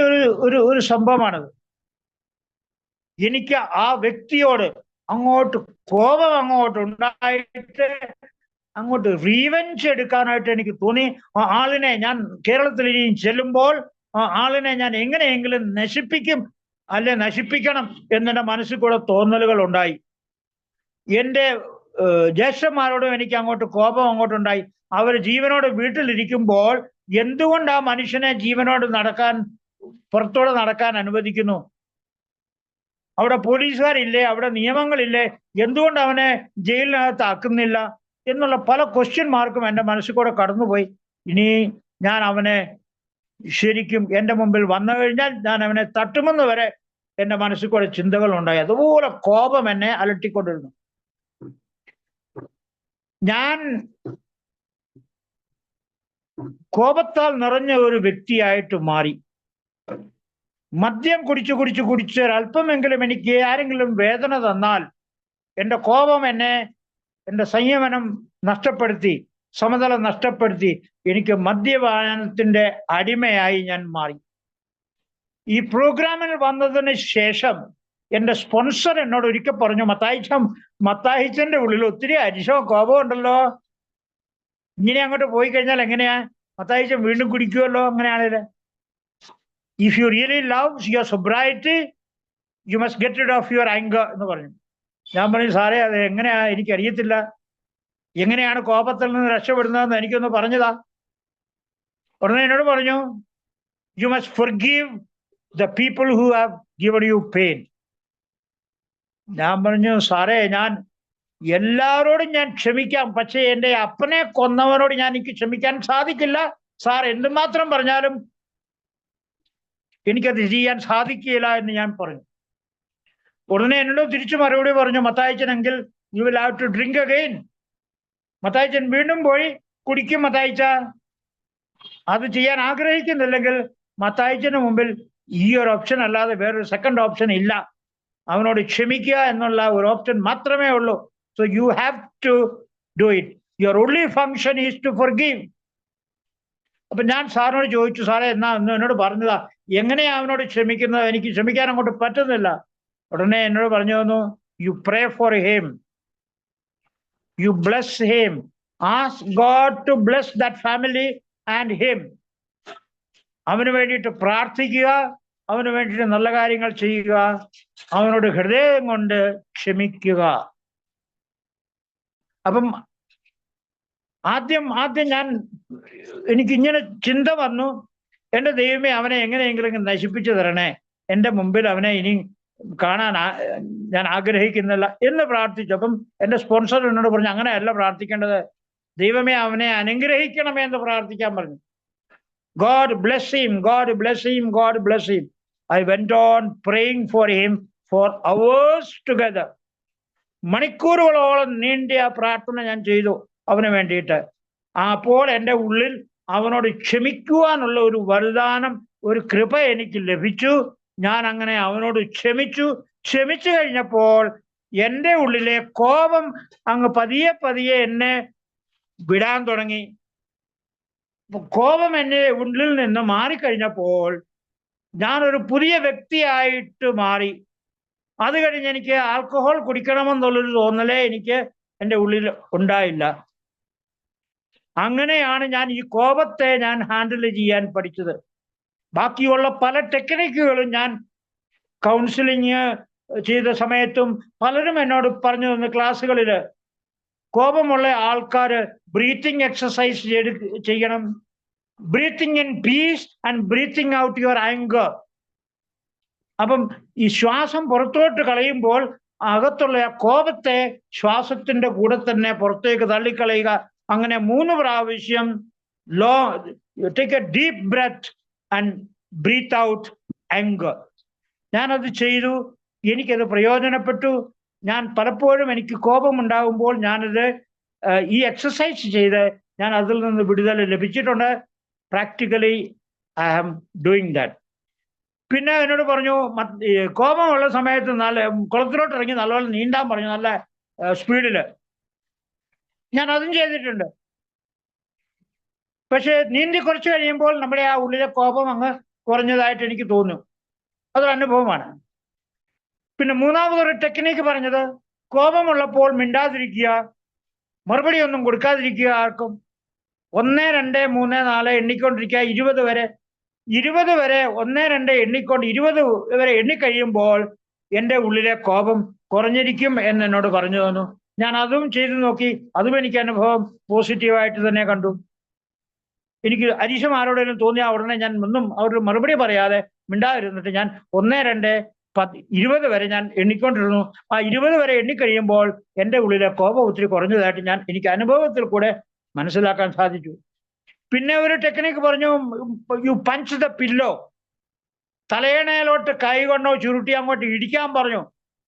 ഒരു സംഭവമാണത്. എനിക്ക് ആ വ്യക്തിയോട് കോപം അങ്ങോട്ട് ഉണ്ടായിട്ട് അങ്ങോട്ട് റീവെഞ്ച് എടുക്കാനായിട്ട് എനിക്ക് തോന്നി. ആ ആളിനെ ഞാൻ കേരളത്തിൽ ഇനി ചെല്ലുമ്പോൾ ആ ആളിനെ ഞാൻ എങ്ങനെയെങ്കിലും നശിപ്പിക്കണം എന്നെ മനസ്സിൽ കൂടെ തോന്നലുകൾ ഉണ്ടായി. എൻ്റെ ജ്യേഷ്ഠന്മാരോടും എനിക്ക് കോപം അങ്ങോട്ടുണ്ടായി. അവർ ജീവനോട് വീട്ടിലിരിക്കുമ്പോൾ എന്തുകൊണ്ട് ആ മനുഷ്യനെ ജീവനോട് പുറത്തോടെ നടക്കാൻ അനുവദിക്കുന്നു? അവിടെ പോലീസുകാരില്ലേ, അവിടെ നിയമങ്ങളില്ലേ, എന്തുകൊണ്ട് അവനെ ജയിലിനകത്ത് ആക്കുന്നില്ല എന്നുള്ള പല ക്വസ്റ്റ്യൻ മാർക്കും എൻ്റെ മനസ്സിൽ കൂടെ കടന്നുപോയി. ഇനി ഞാൻ അവനെ ശരിക്കും എൻ്റെ മുമ്പിൽ വന്നു കഴിഞ്ഞാൽ ഞാൻ അവനെ തട്ടുമെന്ന് വരെ എൻ്റെ മനസ്സിൽ കൂടെ ചിന്തകൾ ഉണ്ടായി. അതുപോലെ കോപം എന്നെ അലട്ടിക്കൊണ്ടിരുന്നു. ഞാൻ കോപത്താൽ നിറഞ്ഞ ഒരു വ്യക്തിയായിട്ട് മാറി. മദ്യം കുടിച്ച് ഒരല്പമെങ്കിലും എനിക്ക് ആരെങ്കിലും വേദന തന്നാൽ എൻ്റെ കോപം എൻ്റെ സംയമനം നഷ്ടപ്പെടുത്തി, സമനില നഷ്ടപ്പെടുത്തി എനിക്ക് മദ്യപാനത്തിന്റെ അടിമയായി ഞാൻ മാറി. ഈ പ്രോഗ്രാമിൽ വന്നതിന് ശേഷം എൻ്റെ സ്പോൺസർ എന്നോട് ഒരിക്കൽ പറഞ്ഞു, മത്തായിച്ചന്റെ ഉള്ളിൽ ഒത്തിരി അരിശവും കോപവും ഉണ്ടല്ലോ, ഇങ്ങനെ അങ്ങോട്ട് പോയി കഴിഞ്ഞാൽ എങ്ങനെയാ? മത്തായിച്ചൻ വീണ്ടും കുടിക്കുമല്ലോ അങ്ങനെയാണല്ലേ. If you really love your sobriety you must get rid of your anchor എന്ന് പറഞ്ഞു. ഞാൻ പറഞ്ഞു, സാറേ അത് എങ്ങനെയാ, എനിക്കറിയത്തില്ല, എങ്ങനെയാണ് കോപത്തിൽ നിന്ന് രക്ഷപ്പെടുന്നതെന്ന് എനിക്കൊന്ന് പറഞ്ഞതാ. ഉടനെ എന്നോട് പറഞ്ഞു, you must forgive the people who have given U pain. ഞാൻ പറഞ്ഞു, സാറേ ഞാൻ എല്ലാവരോടും ഞാൻ ക്ഷമിക്കാം, പക്ഷെ എൻ്റെ അപ്പനെ കൊന്നവനോട് എനിക്ക് ക്ഷമിക്കാൻ സാധിക്കില്ല സാർ. എന്തുമാത്രം പറഞ്ഞാലും എനിക്കത് ചെയ്യാൻ സാധിക്കില്ല എന്ന് ഞാൻ പറഞ്ഞു. ഉടനെ എന്നോട് തിരിച്ചു മറുപടി പറഞ്ഞു, മത്തായിച്ചനെങ്കിൽ you will have to drink again. Mathaichan വീണ്ടും പോയി കുടിക്കും. മത്തായിച്ച അത് ചെയ്യാൻ ആഗ്രഹിക്കുന്നില്ലെങ്കിൽ മത്തായിച്ചന് മുമ്പിൽ ഈ ഒരു ഓപ്ഷൻ അല്ലാതെ വേറൊരു സെക്കൻഡ് ഓപ്ഷൻ ഇല്ല. അവനോട് ക്ഷമിക്കുക എന്നുള്ള ഒരു ഓപ്ഷൻ മാത്രമേ ഉള്ളൂ. So you have to do it. Your only function is to forgive. അപ്പൊ ഞാൻ സാറിനോട് ചോദിച്ചു, സാറേ എന്നോട് പറഞ്ഞതാ, എങ്ങനെയാ അവനോട് ക്ഷമിക്കുന്നത്? എനിക്ക് ക്ഷമിക്കാൻ അങ്ങോട്ട് പറ്റുന്നില്ല. ഉടനെ എന്നോട് പറഞ്ഞു തന്നു, you pray for him, you bless him, ask God to bless that family and him. അവന് വേണ്ടിയിട്ട് പ്രാർത്ഥിക്കുക, അവന് വേണ്ടിയിട്ട് നല്ല കാര്യങ്ങൾ ചെയ്യുക, അവനോട് ഹൃദയം കൊണ്ട് ക്ഷമിക്കുക. അപ്പം ആദ്യം എനിക്കിങ്ങനെ ചിന്ത വന്നു, എൻ്റെ ദൈവമേ അവനെ എങ്ങനെയെങ്കിലും നശിപ്പിച്ചു തരണേ, എൻ്റെ മുമ്പിൽ അവനെ ഇനി കാണാൻ ഞാൻ ആഗ്രഹിക്കുന്നില്ല എന്ന് പ്രാർത്ഥിച്ചു. അപ്പം എൻ്റെ സ്പോൺസർ എന്നോട് പറഞ്ഞു, അങ്ങനെയല്ല പ്രാർത്ഥിക്കേണ്ടത്, ദൈവമേ അവനെ അനുഗ്രഹിക്കണമേ എന്ന് പ്രാർത്ഥിക്കാൻ പറഞ്ഞു. God bless him, God bless him, God bless him. I went on praying for him for hours together. മണിക്കൂറുകളോളം നീണ്ടിയ പ്രാർത്ഥന ഞാൻ ചെയ്തു അവന് വേണ്ടിയിട്ട്. അപ്പോൾ എൻ്റെ ഉള്ളിൽ അവനോട് ക്ഷമിക്കുവാനുള്ള ഒരു വരദാനം, ഒരു കൃപ എനിക്ക് ലഭിച്ചു. ഞാൻ അങ്ങനെ അവനോട് ക്ഷമിച്ചു കഴിഞ്ഞപ്പോൾ എൻ്റെ ഉള്ളിലെ കോപം അങ്ങ് പതിയെ എന്നെ വിടാൻ തുടങ്ങി. കോപം എൻ്റെ ഉള്ളിൽ നിന്ന് മാറിക്കഴിഞ്ഞപ്പോൾ ഞാനൊരു പുതിയ വ്യക്തിയായിട്ട് മാറി. അത് കഴിഞ്ഞ് എനിക്ക് ആൽക്കഹോൾ കുടിക്കണമെന്നുള്ളൊരു തോന്നലേ എനിക്ക് എൻ്റെ ഉള്ളിൽ ഉണ്ടായില്ല. അങ്ങനെയാണ് ഞാൻ ഈ കോപത്തെ ഹാൻഡിൽ ചെയ്യാൻ പഠിച്ചത്. ബാക്കിയുള്ള പല ടെക്നിക്കുകളും ഞാൻ കൗൺസിലിങ് ചെയ്ത സമയത്തും പലരും എന്നോട് പറഞ്ഞു തന്ന ക്ലാസ്സുകളിൽ, കോപമുള്ള ആൾക്കാർ ബ്രീത്തിങ് എക്സസൈസ് ചെയ്യണം, breathing in peace and breathing out your anchor. അപ്പം ഈ ശ്വാസം പുറത്തോട്ട് കളയുമ്പോൾ അകത്തുള്ള ആ കോപത്തെ ശ്വാസത്തിന്റെ കൂടെ തന്നെ പുറത്തേക്ക് തള്ളിക്കളയുക. അങ്ങനെ 3 പ്രാവശ്യം you take a deep breath and breathe out anger. ഞാനത് ചെയ്തു, എനിക്കത് പ്രയോജനപ്പെട്ടു. ഞാൻ പലപ്പോഴും എനിക്ക് കോപമുണ്ടാകുമ്പോൾ ഞാനത് ഈ എക്സസൈസ് ചെയ്ത് ഞാൻ അതിൽ നിന്ന് വിടുതൽ ലഭിച്ചിട്ടുണ്ട്. Practically I am doing that. പിന്നെ എന്നോട് പറഞ്ഞു, കോപമുള്ള സമയത്ത് നല്ല കുളത്തിലോട്ട് ഇറങ്ങി നല്ലപോലെ നീന്താൻ പറഞ്ഞു, നല്ല സ്പീഡില്. ഞാൻ അതും ചെയ്തിട്ടുണ്ട്. പക്ഷെ നീന്തി കുറച്ച് കഴിയുമ്പോൾ നമ്മുടെ ആ ഉള്ളിലെ കോപം അങ്ങ് കുറഞ്ഞതായിട്ട് എനിക്ക് തോന്നും. അതൊരു അനുഭവമാണ്. പിന്നെ മൂന്നാമതൊരു ടെക്നിക്ക് പറഞ്ഞത്, കോപമുള്ളപ്പോൾ മിണ്ടാതിരിക്കുക, മറുപടി ഒന്നും കൊടുക്കാതിരിക്കുക ആർക്കും. 1, 2, 3, 4 എണ്ണിക്കൊണ്ടിരിക്കുക, 20 വരെ. 20 വരെ 1, 2 എണ്ണിക്കൊണ്ട് 20 വരെ എണ്ണിക്കഴിയുമ്പോൾ എൻ്റെ ഉള്ളിലെ കോപം കുറഞ്ഞിരിക്കും എന്ന് എന്നോട് പറഞ്ഞു തന്നു. ഞാൻ അതും ചെയ്തു നോക്കി. അതും എനിക്ക് അനുഭവം പോസിറ്റീവായിട്ട് തന്നെ കണ്ടു. എനിക്ക് അരിശം ആരോടെങ്കിലും തോന്നിയാൽ ഉടനെ ഞാൻ ഒന്നും അവരുടെ മറുപടി പറയാതെ മിണ്ടാതിരുന്നിട്ട് ഞാൻ 1, 2, 10, 20 വരെ ഞാൻ എണ്ണിക്കൊണ്ടിരുന്നു. ആ 20 വരെ എണ്ണിക്കഴിയുമ്പോൾ എൻ്റെ ഉള്ളിലെ കോപം ഒത്തിരി കുറഞ്ഞതായിട്ട് എനിക്ക് അനുഭവത്തിൽ കൂടെ മനസ്സിലാക്കാൻ സാധിച്ചു. പിന്നെ ഒരു ടെക്നിക്ക് പറഞ്ഞു, യു പഞ്ച് ദ പില്ലോ. തലയണയിലോട്ട് കൈ കൊണ്ടോ ചുരുട്ടി അങ്ങോട്ട് ഇടിക്കാൻ പറഞ്ഞു.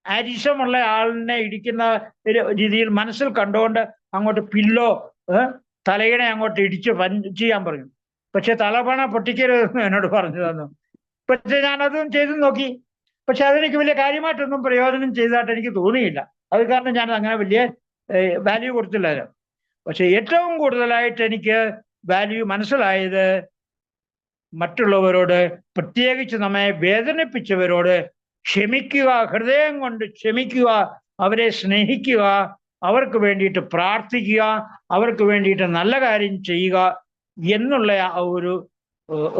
അരിശമുള്ള ആളിനെ ഇടിക്കുന്ന ഒരു രീതിയിൽ മനസ്സിൽ കണ്ടുകൊണ്ട് അങ്ങോട്ട് പില്ലോ, തലയിണ അങ്ങോട്ട് ഇടിച്ച് പഞ്ച് ചെയ്യാൻ പറഞ്ഞു. പക്ഷെ തലപണ പൊട്ടിക്കരുതെന്ന് എന്നോട് പറഞ്ഞു തന്നു. പക്ഷെ ഞാനതും ചെയ്തു നോക്കി. പക്ഷെ അതെനിക്ക് വലിയ കാര്യമായിട്ടൊന്നും പ്രയോജനം ചെയ്തതായിട്ട് എനിക്ക് തോന്നിയില്ല. അത് കാരണം ഞാൻ അങ്ങനെ വലിയ വാല്യൂ കൊടുത്തില്ലായിരുന്നു. പക്ഷെ ഏറ്റവും കൂടുതലായിട്ട് എനിക്ക് വാല്യൂ മനസ്സിലായത് മറ്റുള്ളവരോട്, പ്രത്യേകിച്ച് നമ്മെ വേദനിപ്പിച്ചവരോട് ക്ഷമിക്കുക, ഹൃദയം കൊണ്ട് ക്ഷമിക്കുക, അവരെ സ്നേഹിക്കുക, അവർക്ക് വേണ്ടിയിട്ട് പ്രാർത്ഥിക്കുക, അവർക്ക് വേണ്ടിയിട്ട് നല്ല കാര്യം ചെയ്യുക എന്നുള്ള ആ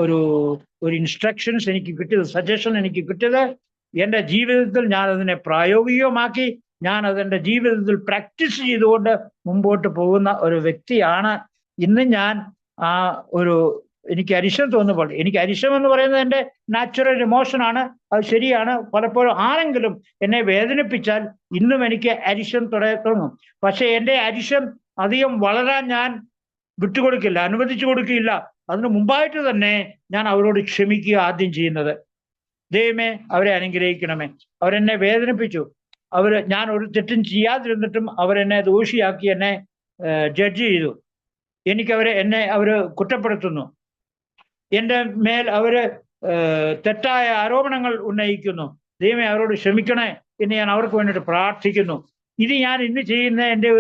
ഒരു ഇൻസ്ട്രക്ഷൻസ് എനിക്ക് കിട്ടിയത്, സജഷൻ എനിക്ക് കിട്ടിയത് എൻ്റെ ജീവിതത്തിൽ ഞാൻ അതിനെ പ്രായോഗികമാക്കി. ഞാൻ അതെൻ്റെ ജീവിതത്തിൽ പ്രാക്ടീസ് ചെയ്തുകൊണ്ട് മുമ്പോട്ട് പോകുന്ന ഒരു വ്യക്തിയാണ്. ഇന്ന് ഞാൻ ആ എനിക്ക് അരിശം തോന്നുമ്പോൾ, എനിക്ക് അരിശം എന്ന് പറയുന്നത് എൻ്റെ നാച്ചുറൽ ഇമോഷനാണ്, അത് ശരിയാണ്. പലപ്പോഴും ആരെങ്കിലും എന്നെ വേദനിപ്പിച്ചാൽ ഇന്നും എനിക്ക് അരിശം തുടങ്ങും. പക്ഷെ എൻ്റെ അരിശം അധികം വളരാൻ ഞാൻ വിട്ടുകൊടുക്കില്ല, അനുവദിച്ചു കൊടുക്കില്ല. അതിന് മുമ്പായിട്ട് തന്നെ ഞാൻ അവരോട് ക്ഷമിക്കുക ആദ്യം ചെയ്യുന്നത്. ദൈവമേ, അവരെ അനുഗ്രഹിക്കണമേ. അവരെന്നെ വേദനിപ്പിച്ചു, ഞാൻ ഒരു തെറ്റും ചെയ്യാതിരുന്നിട്ടും അവരെന്നെ ദോഷിയാക്കി എന്നെ ജഡ്ജ് ചെയ്തു. എന്നെ അവര് കുറ്റപ്പെടുത്തുന്നു, എൻ്റെ മേൽ അവര് തെറ്റായ ആരോപണങ്ങൾ ഉന്നയിക്കുന്നു. ദൈവമേ, അവരോട് ക്ഷമിക്കണേ എന്ന് ഞാൻ അവർക്ക് വേണ്ടിയിട്ട് പ്രാർത്ഥിക്കുന്നു. ഇത് ഞാൻ ഇന്ന് ചെയ്യുന്ന എൻ്റെ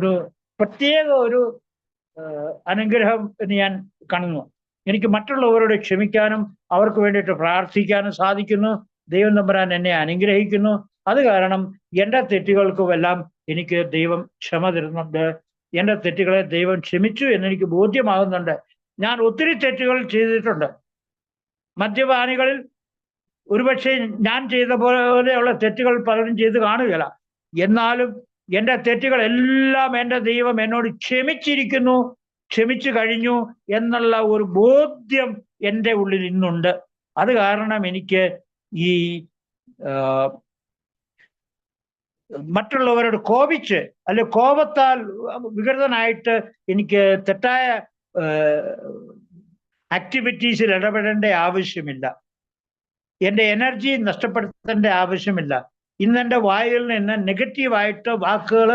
ഒരു പ്രത്യേക അനുഗ്രഹം എന്ന് ഞാൻ കാണുന്നു. എനിക്ക് മറ്റുള്ളവരോട് ക്ഷമിക്കാനും അവർക്ക് വേണ്ടിയിട്ട് പ്രാർത്ഥിക്കാനും സാധിക്കുന്നു. ദൈവം തമ്പുരാൻ എന്നെ അനുഗ്രഹിക്കുന്നു. അത് കാരണം എൻ്റെ തെറ്റുകൾക്കുമെല്ലാം എനിക്ക് ദൈവം ക്ഷമ തരുന്നുണ്ട്. എൻ്റെ തെറ്റുകളെ ദൈവം ക്ഷമിച്ചു എന്നെനിക്ക് ബോധ്യമാകുന്നുണ്ട്. ഞാൻ ഒത്തിരി തെറ്റുകൾ ചെയ്തിട്ടുണ്ട്. മദ്യപാനികളിൽ ഒരുപക്ഷെ ഞാൻ ചെയ്ത പോലെയുള്ള തെറ്റുകൾ പലരും ചെയ്ത് കാണുകയില്ല. എന്നാലും എൻ്റെ തെറ്റുകളെല്ലാം എൻ്റെ ദൈവം എന്നോട് ക്ഷമിച്ചിരിക്കുന്നു, ക്ഷമിച്ചു കഴിഞ്ഞു എന്നുള്ള ഒരു ബോധ്യം എൻ്റെ ഉള്ളിൽ ഇന്നുണ്ട്. അത് കാരണം എനിക്ക് ഈ മറ്റുള്ളവരോട് കോപിച്ച് അല്ലെ കോപത്താൽ വികൃതനായിട്ട് എനിക്ക് തെറ്റായ ആക്ടിവിറ്റീസിൽ ഇടപെടേണ്ട ആവശ്യമില്ല. എൻ്റെ എനർജി നഷ്ടപ്പെടുത്തേണ്ട ആവശ്യമില്ല. ഇന്നെൻ്റെ വായിൽ നിന്ന് നെഗറ്റീവായിട്ട് വാക്കുകൾ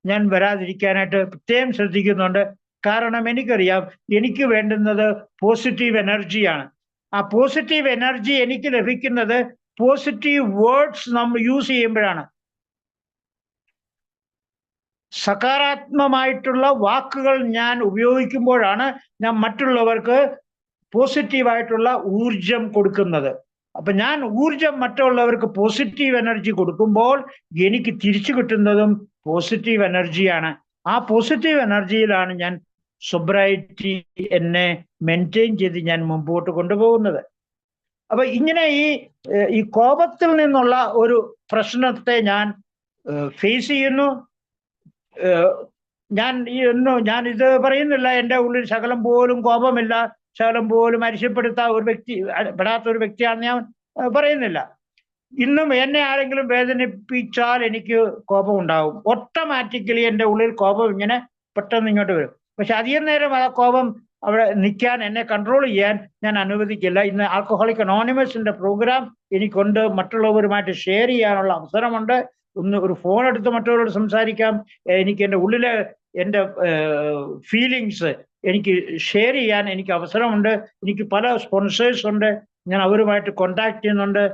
ഞാൻ വരാതിരിക്കാനായിട്ട് പ്രത്യേകം ശ്രദ്ധിക്കുന്നുണ്ട്. കാരണം എനിക്കറിയാം എനിക്ക് വേണ്ടുന്നത് പോസിറ്റീവ് എനർജിയാണ്. ആ പോസിറ്റീവ് എനർജി എനിക്ക് ലഭിക്കുന്നത് പോസിറ്റീവ് വേർഡ്സ് നമ്മൾ യൂസ് ചെയ്യുമ്പോഴാണ്. സകാരാത്മകമായിട്ടുള്ള വാക്കുകൾ ഞാൻ ഉപയോഗിക്കുമ്പോഴാണ് ഞാൻ മറ്റുള്ളവർക്ക് പോസിറ്റീവായിട്ടുള്ള ഊർജം കൊടുക്കുന്നത്. അപ്പൊ ഞാൻ ഊർജം മറ്റുള്ളവർക്ക് പോസിറ്റീവ് എനർജി കൊടുക്കുമ്പോൾ എനിക്ക് തിരിച്ചു കിട്ടുന്നതും പോസിറ്റീവ് എനർജിയാണ്. ആ പോസിറ്റീവ് എനർജിയിലാണ് ഞാൻ സൊബ്രൈറ്റി എന്നെ മെയിൻറ്റെയിൻ ചെയ്ത് ഞാൻ മുമ്പോട്ട് കൊണ്ടുപോകുന്നത്. അപ്പൊ ഇങ്ങനെ ഈ കോപത്തിൽ നിന്നുള്ള ഒരു പ്രശ്നത്തെ ഞാൻ ഫേസ് ചെയ്യുന്നു. ഞാൻ ഇത് പറയുന്നില്ല എൻ്റെ ഉള്ളിൽ ശകലം പോലും കോപമില്ല, ശകലം പോലും പെടാത്ത ഒരു വ്യക്തിയാണെന്ന് ഞാൻ പറയുന്നില്ല. ഇന്നും എന്നെ ആരെങ്കിലും വേദനിപ്പിച്ചാൽ എനിക്ക് കോപം ഉണ്ടാവും. ഓട്ടോമാറ്റിക്കലി എൻ്റെ ഉള്ളിൽ കോപം ഇങ്ങനെ പെട്ടെന്ന് ഇങ്ങോട്ട് വരും. പക്ഷെ അധികം നേരം ആ കോപം അവിടെ നിൽക്കാൻ, എന്നെ കൺട്രോൾ ചെയ്യാൻ ഞാൻ അനുവദിക്കില്ല. ഇന്ന് ആൽക്കഹോളിക് അനോണിമസിന്റെ പ്രോഗ്രാം എനിക്കുണ്ട്. മറ്റുള്ളവരുമായിട്ട് ഷെയർ ചെയ്യാനുള്ള അവസരമുണ്ട്. ഒരു ഫോൺ എടുത്ത് മറ്റുള്ളവരോട് സംസാരിക്കാം. എനിക്ക് എൻ്റെ ഉള്ളിലെ എൻ്റെ ഫീലിങ്സ് എനിക്ക് ഷെയർ ചെയ്യാൻ എനിക്ക് അവസരമുണ്ട്. എനിക്ക് പല സ്പോൺസേഴ്സ് ഉണ്ട്, ഞാൻ അവരുമായിട്ട് കോണ്ടാക്ട് ചെയ്യുന്നുണ്ട്.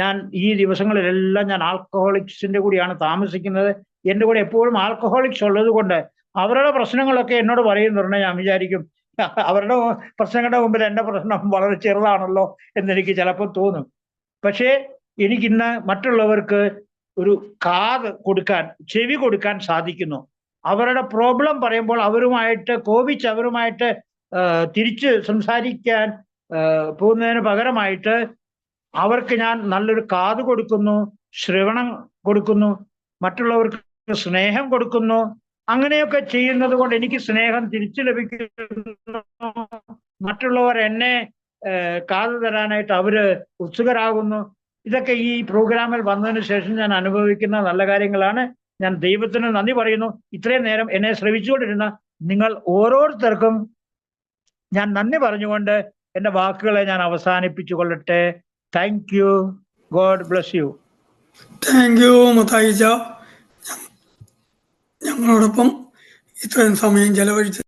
ഞാൻ ഈ ദിവസങ്ങളിലെല്ലാം ഞാൻ ആൽക്കഹോളിക്സിന്റെ കൂടിയാണ് താമസിക്കുന്നത്. എൻ്റെ കൂടെ എപ്പോഴും ആൽക്കഹോളിക്സ് ഉള്ളത് കൊണ്ട് അവരുടെ പ്രശ്നങ്ങളൊക്കെ എന്നോട് പറയുന്നുണ്ട്. ഞാൻ വിചാരിക്കും അവരുടെ പ്രശ്നങ്ങളുടെ മുമ്പിൽ എൻ്റെ പ്രശ്നം വളരെ ചെറുതാണല്ലോ എന്നെനിക്ക് ചിലപ്പോൾ തോന്നും. പക്ഷേ എനിക്കിന്ന് മറ്റുള്ളവർക്ക് ഒരു കാത് കൊടുക്കാൻ, ചെവി കൊടുക്കാൻ സാധിക്കുന്നു. അവരുടെ പ്രോബ്ലം പറയുമ്പോൾ അവരുമായിട്ട് കോപിച്ച് അവരുമായിട്ട് തിരിച്ച് സംസാരിക്കാൻ പോകുന്നതിന് പകരമായിട്ട് അവർക്ക് ഞാൻ നല്ലൊരു കാത് കൊടുക്കുന്നു, ശ്രവണം കൊടുക്കുന്നു, മറ്റുള്ളവർക്ക് സ്നേഹം കൊടുക്കുന്നു. അങ്ങനെയൊക്കെ ചെയ്യുന്നത് കൊണ്ട് എനിക്ക് സ്നേഹം തിരിച്ചു ലഭിക്കുന്നു. മറ്റുള്ളവർ എന്നെ കാത് തരാനായിട്ട് അവര് ഉത്സുകരാകുന്നു. ഇതൊക്കെ ഈ പ്രോഗ്രാമിൽ വന്നതിന് ശേഷം ഞാൻ അനുഭവിക്കുന്ന നല്ല കാര്യങ്ങളാണ്. ഞാൻ ദൈവത്തിന് നന്ദി പറയുന്നു. ഇത്രയും നേരം എന്നെ ശ്രവിച്ചുകൊണ്ടിരുന്ന നിങ്ങൾ ഓരോരുത്തർക്കും ഞാൻ നന്ദി പറഞ്ഞുകൊണ്ട് എൻ്റെ വാക്കുകളെ ഞാൻ അവസാനിപ്പിച്ചു കൊള്ളട്ടെ. Thank you. God bless you. Thank you മത്തായിച്ച, ഞങ്ങളോടൊപ്പം ഇത്രയും സമയം ചെലവഴിച്ച്